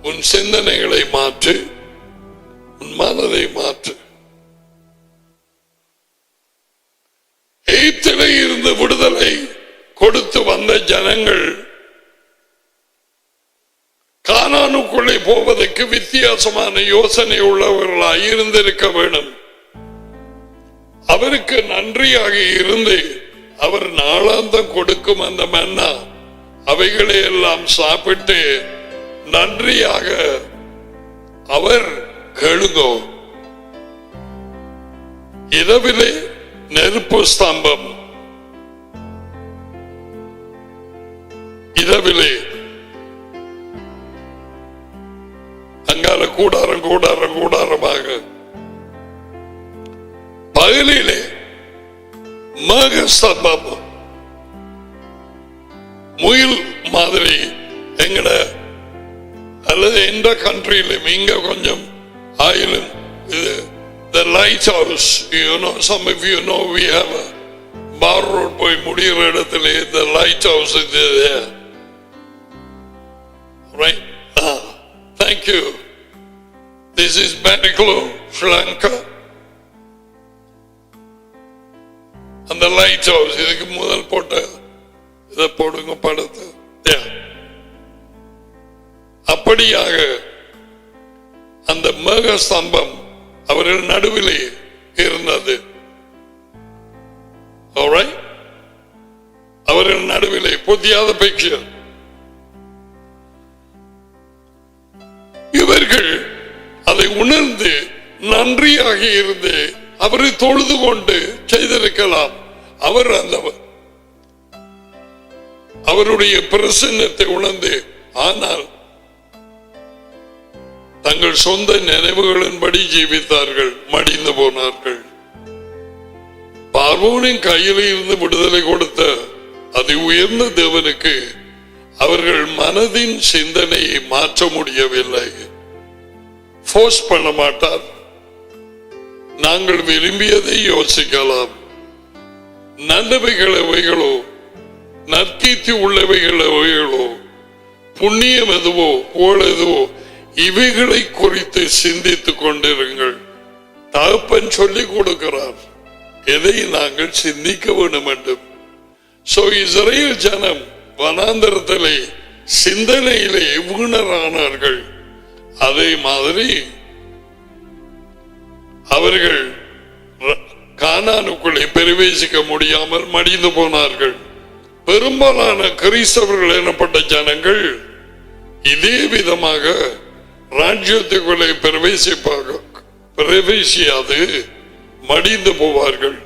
உன் சிந்தனைகளை மாற்று, உன் மனதை மாற்று. எகிப்திலே இருந்து விடுதலை கொடுத்து வந்த ஜனங்கள் கானானுக்குள்ளே போவதற்கு வித்தியாசமான யோசனை உள்ளவர்களாய் இருந்திருக்க வேண்டும். அவருக்கு நன்றியாக இருந்து அவர் நாளாந்தம் கொடுக்கும் அந்த மன்னா அவைகளை எல்லாம் சாப்பிட்டு நன்றியாக அவர் கேளுங்கோ. இரவிலே நெருப்பு ஸ்தம்பம், இரவிலே அங்கால கூடாரம் கூடாரம் கூடாரமாக, பகலிலே மேக ஸ்தம்பம், முயல் மாதிரி. எங்கட அல்லது எந்த கண்ட்ரியிலும் இங்க கொஞ்சம் ஆயிலும் இது the lighthouse, you know, some of you know we have a bar road போய் முடிகிற இடத்திலே the lighthouse is there, right? Thank you. This is Bariklo, Sri Lanka. அந்த lighthouse இதுக்கு முதல் போட்ட இதை போடுங்க படத்தை. அப்படியாக அந்த மேக ஸ்தம்பம் அவர்கள் நடுவிலே இருந்தது. அவர்கள் நடுவிலே புதியாத பிக்சர். இவர்கள் அதை உணர்ந்து நன்றியாக இருந்து அவரை தொழுது கொண்டு செய்திருக்கலாம். அவர் அந்த அவருடைய பிரசன்னத்தை உணர்ந்து, ஆனால் தங்கள் சொந்த நினைவுகளின்படி ஜீவித்தார்கள், மடிந்து போனார்கள். பார்வோனின் கையில் இருந்து விடுதலை கொடுத்த அதி உயர்ந்த தேவனுக்கு அவர்கள் மனதின் சிந்தனையை மாற்ற முடியவில்லை. போர்ஸ் பண்ண மாட்டார். நாங்கள் விரும்பியதை யோசிக்கலாம். நல்லவைகள் எவைகளோ, நற்கீர்த்தி உள்ளவைகள் எவைகளோ, புண்ணியம் எதுவோ, புகழ் எதுவோ, இவைகளை குறித்து சிந்தித்துக் கொண்டிருங்கள். தகப்பன் சொல்லிக் கொடுக்கிறார், எதை நாங்கள் சிந்திக்க வேண்டும் என்றும். சோ இஸ்ரேல் ஜனம் வனாந்தரத்திலே சிந்தனையிலே வீணரானார்கள். அதே மாதிரி அவர்கள் கானானுக்குள்ளே பிரவேசிக்க முடியாமல் மடிந்து போனார்கள். பெரும்பாலான கிறிஸ்தவர்கள் எனப்பட்ட ஜனங்கள் இதே விதமாக ராஜ்யத்துக்குள்ளே பிரவேசியாது மடிந்து போவார்கள்.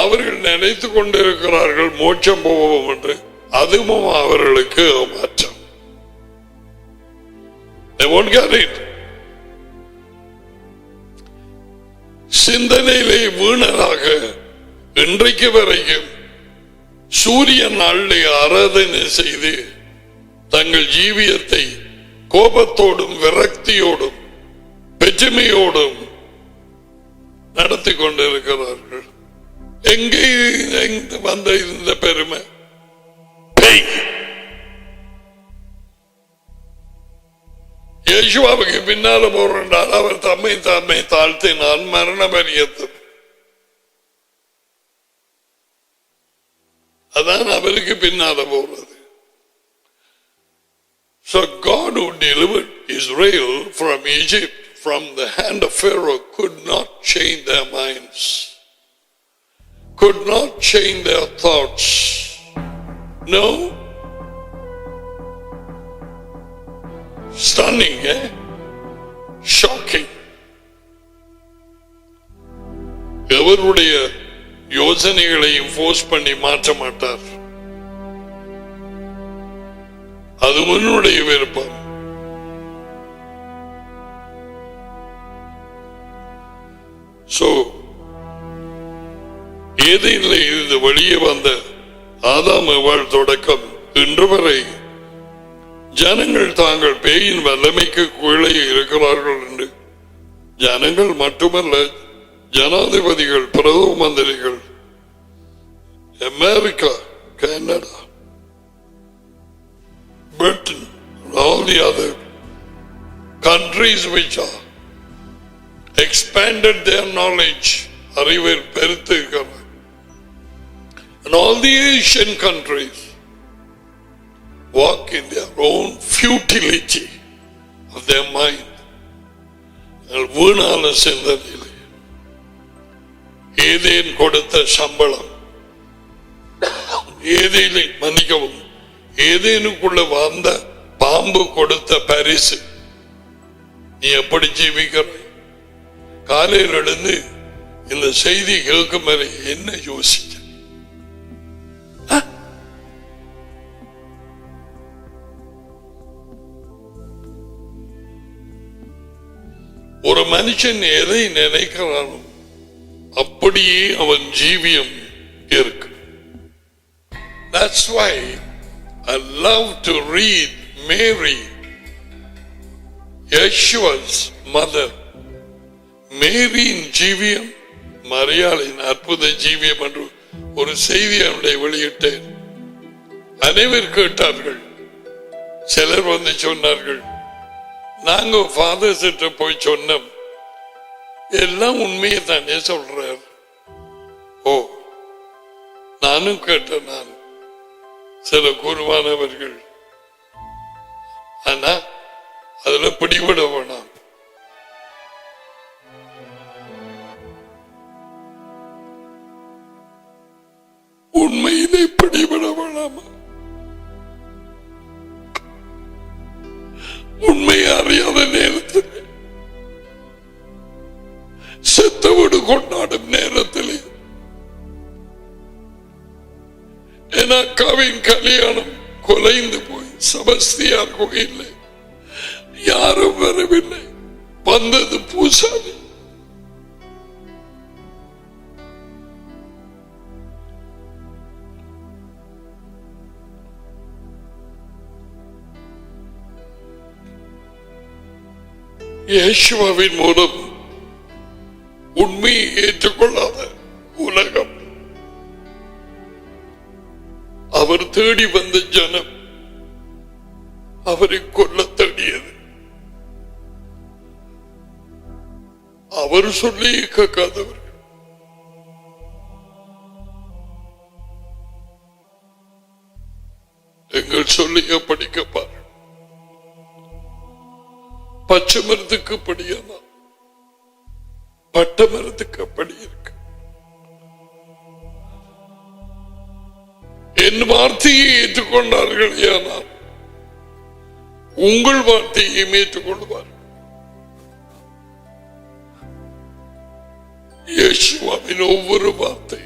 அவர்கள் நினைத்துக் கொண்டிருக்கிறார்கள் மோட்சம் போவோம் என்று. அதுவும் அவர்களுக்கு மாற்றம். சிந்தனையிலே வீணராக இன்றைக்கு வரைக்கும் சூரிய நாளிலே ஆராதனை செய்து தங்கள் ஜீவியத்தை கோபத்தோடும் விரக்தியோடும் பெருமையோடும் நடத்தி கொண்டிருக்கிறார்கள். எங்கே வந்த இந்த பெருமை? யேசுவாவுக்கு பின்னால போறால் அவர் தம்மை தாழ்த்தினான் மரண பரியத்தம். அதான் அவருக்கு பின்னால போறது. So God who delivered Israel from Egypt from the hand of Pharaoh could not change their minds, could not change their thoughts. No. Stunning, eh? Shocking. எவருடைய யோசனைகளையும் ஃபோர்ஸ் பண்ணி மாற்ற மாட்டார். அது உன்னுடைய விருப்பம். சோ ஏதேனிலே இருந்து வெளியே வந்த ஆதாம் ஏவாள் தொடக்கம் இன்று வரை ஜனங்கள் தாங்கள் பேயின் வல்லமைக்கு கீழே இருக்கிறார்கள் என்று ஜனங்கள் மட்டுமல்ல, ஜனாதிபதிகள், பிரதம மந்திரிகள், America, Canada, Britain, and all the other countries which are expanded their knowledge, அறிவை பெருத்திருக்கிறார், and all the Asian countries walk in their own futility of their mind. வீணான சிந்தனையில் ஏதேன் கொடுத்த சம்பளம், ஏதேனை மன்னிக்கவும், ஏதேனுக்குள்ள வந்த பாம்பு கொடுத்த பரிசு. நீ எப்படி ஜீவிக்கிறாய்? காலையில் எழுந்து இந்த செய்தி கேட்கும் வரை என்ன யோசிக்க? ஒரு மனுஷன் எதை நினைக்கிறானோ அப்படியே அவன் ஜீவியம் இருக்கு. That's why I love to read Mary, Yeshua's mother. மேரியின் ஜீவியம், மரியாளின் அற்புத ஜீவியம் என்று ஒரு செய்தி அவனுடைய வெளியிட்டேன். அனைவர் கேட்டார்கள். சிலர் வந்து சொன்னார்கள், நாங்க ஃபாதர்ஸ் கிட்ட போய் சொன்னோம், எல்லாம் உண்மையை தானே சொல்றார். ஓ, நானும் கேட்டேன். நான் சில குருவானவர்கள், ஆனா அதுல பிடிபட வேணாம். உண்மையிலே பிடிபட வேணாமா? உண்மையை அறியாத நேரத்தில், செத்தவடு கொண்டாடும் நேரத்தில், என் அக்காவின் கல்யாணம் கொலைந்து போய் செபஸ்தியார் கோயில்லை யாரும் வரவில்லை. வந்தது பூசாரி. இயேசுவின் மூலம் உண்மையை ஏற்றுக்கொள்ளாத உலகம், அவர் தேடி வந்த ஜனம் அவரை கொல்ல தேடியது. அவர் சொல்லி கேட்காதவர்கள். எங்கள் சொல்லிய படிக்கப்பார். பச்சை மரத்துக்கு படியானா பட்ட மரத்துக்கு அப்படி இருக்கு. என் வார்த்தையை ஏற்றுக்கொண்டார்கள், ஆனால் உங்கள் வார்த்தையையும் ஏற்றுக்கொள்வார். இயேசுவின் ஒவ்வொரு வார்த்தை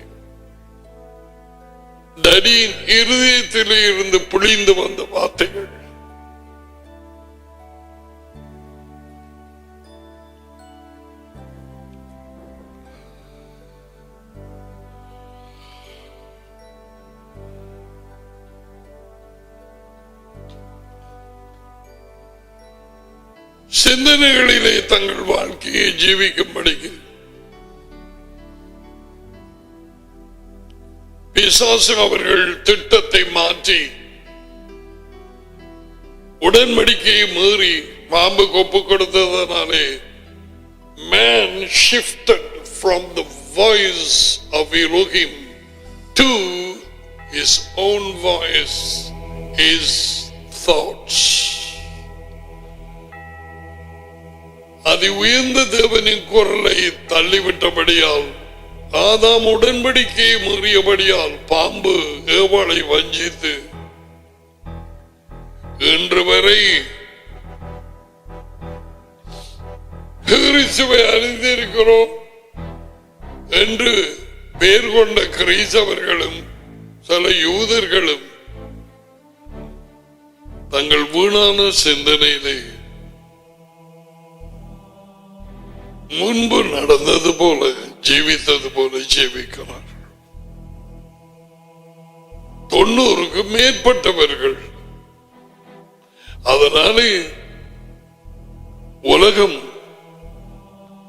டடியின் இருதயத்திலே இருந்து புளிந்து வந்த வார்த்தைகள். சிந்தனைகளிலே தங்கள் வாழ்க்கையை ஜீவிக்கும்படிக்கு பிசாசு அவர்கள் திட்டத்தை மாற்றி உடன்படிக்கையை மீறி பாம்பு கொப்பு கொடுத்ததனாலே man shifted from the voice of Elohim to his own voice, his thoughts. அதி உயர்ந்த தேவனின் குரலை தள்ளிவிட்டபடியால், ஆதாம் உடன்படிக்கையை மீறியபடியால் பாம்பு ஏவாளை வஞ்சித்து இன்று வரை கிறிஸ்துவை அறிந்திருக்கிறோம் என்று பெயர் கொண்ட கிறிஸ்தவர்களும் சில யூதர்களும் தங்கள் வீணான சிந்தனையிலே முன்பு நடந்தது போல ஜீவித்தது போல ஜீவிக்கிறார். 90க்கு மேற்பட்டவர்கள். அதனாலே உலகம்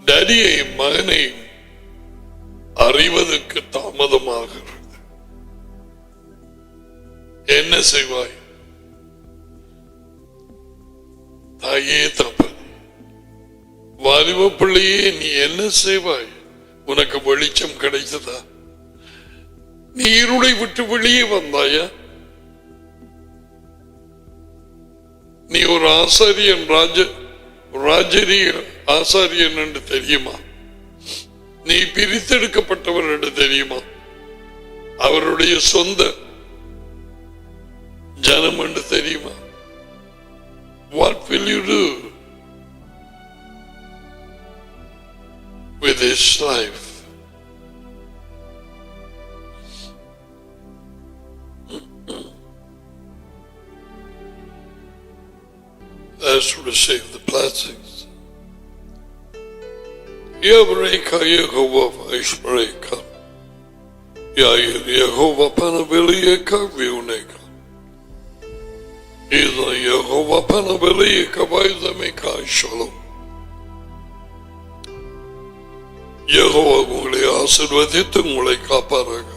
டடியை மகனை அறிவதற்கு தாமதமாகிறது. என்ன செய்வாய்? தாயே தப்பன், வாலிப பிள்ளையே, நீ என்ன செய்வாய்? உனக்கு வெளிச்சம் கிடைத்ததா? நீ இருளை விட்டு வெளியே வந்தாயா? நீ ஒரு ஆசாரியன், ராஜரிய ஆசாரியன் என்று தெரியுமா? நீ பிரித்தெடுக்கப்பட்டவர் என்று தெரியுமா? அவருடைய சொந்த ஜனம் என்று தெரியுமா? What will you do with his life? Let's receive the blessings. Yavreka Yehovah Ishbreka Yair Yehovah Panabilieka Viuneka Iza Yehovah Panabilieka Vaizameka Shalom. Jehovah உங்களை ஆசீர்வதித்து உங்களை காப்பாராக.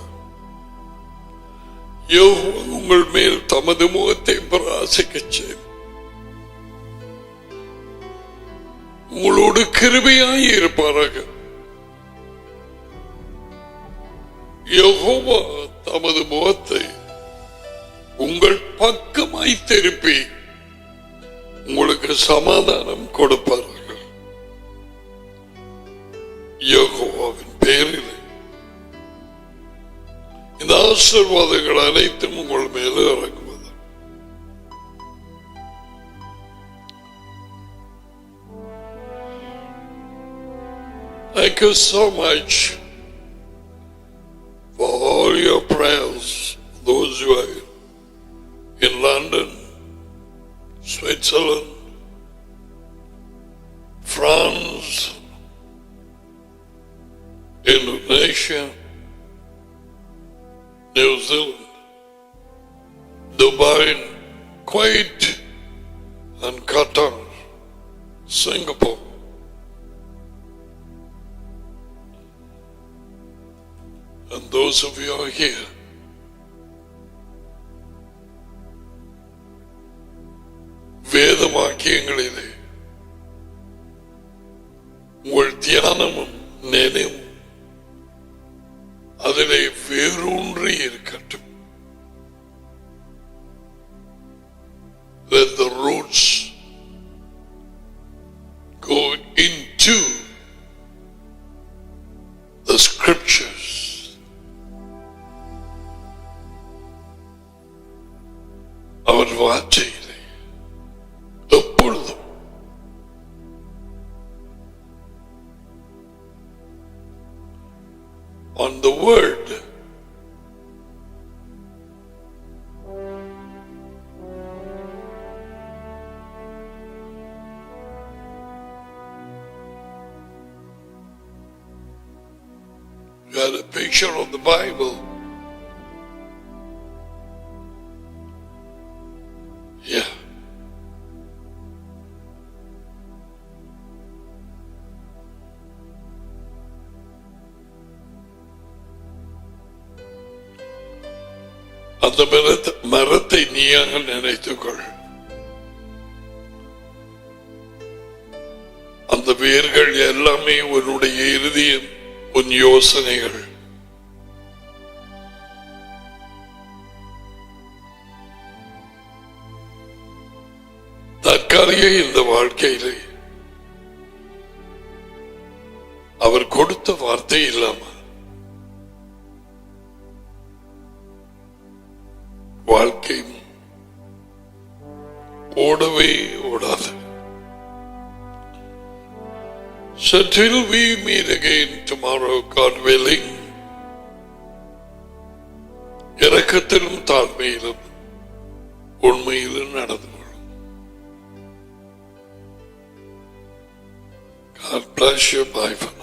யெகோவா உங்கள் மேல் தமது முகத்தை பிரகாசிக்கச் செய்து உங்களோடு கிருபையாய் இருப்பாராக. யெகோவா தமது முகத்தை உங்கள் பக்கமாய் திருப்பி உங்களுக்கு சமாதானம் கொடுப்பார்கள். யெகோவாவின் பெயரில் இந்த ஆசீர்வாதங்கள் அனைத்தும் உங்கள் மேலே இறங்குவது. Thank you so much for all your prayers, those who are in London, Switzerland, France, Indonesia, New Zealand, Dubai, Kuwait, and Qatar, Singapore. And those of you are here, வேத வாக்கியங்களிலே உங்கள் தியானமும் நினைவும் அதிலே வேரூன்றி இருக்கட்டும். Let the roots go into the scriptures. word. You got a picture of the Bible. Yeah. அந்த மரத்தை நீயாக நினைத்துக்கொள். அந்த வேர்கள் எல்லாமே உன்னுடைய இருதயம், உன் யோசனைகள். தற்காலிக இந்த வாழ்க்கையிலே அவர் கொடுத்த வார்த்தை இல்லாம வாழ்க்கை ஓடவே ஓடாது. So till we meet again tomorrow, God willing, இரக்கத்திலும் தாழ்மையிலும் உண்மையிலும் நடந்து கொள்ளும். God bless you. Bye for now.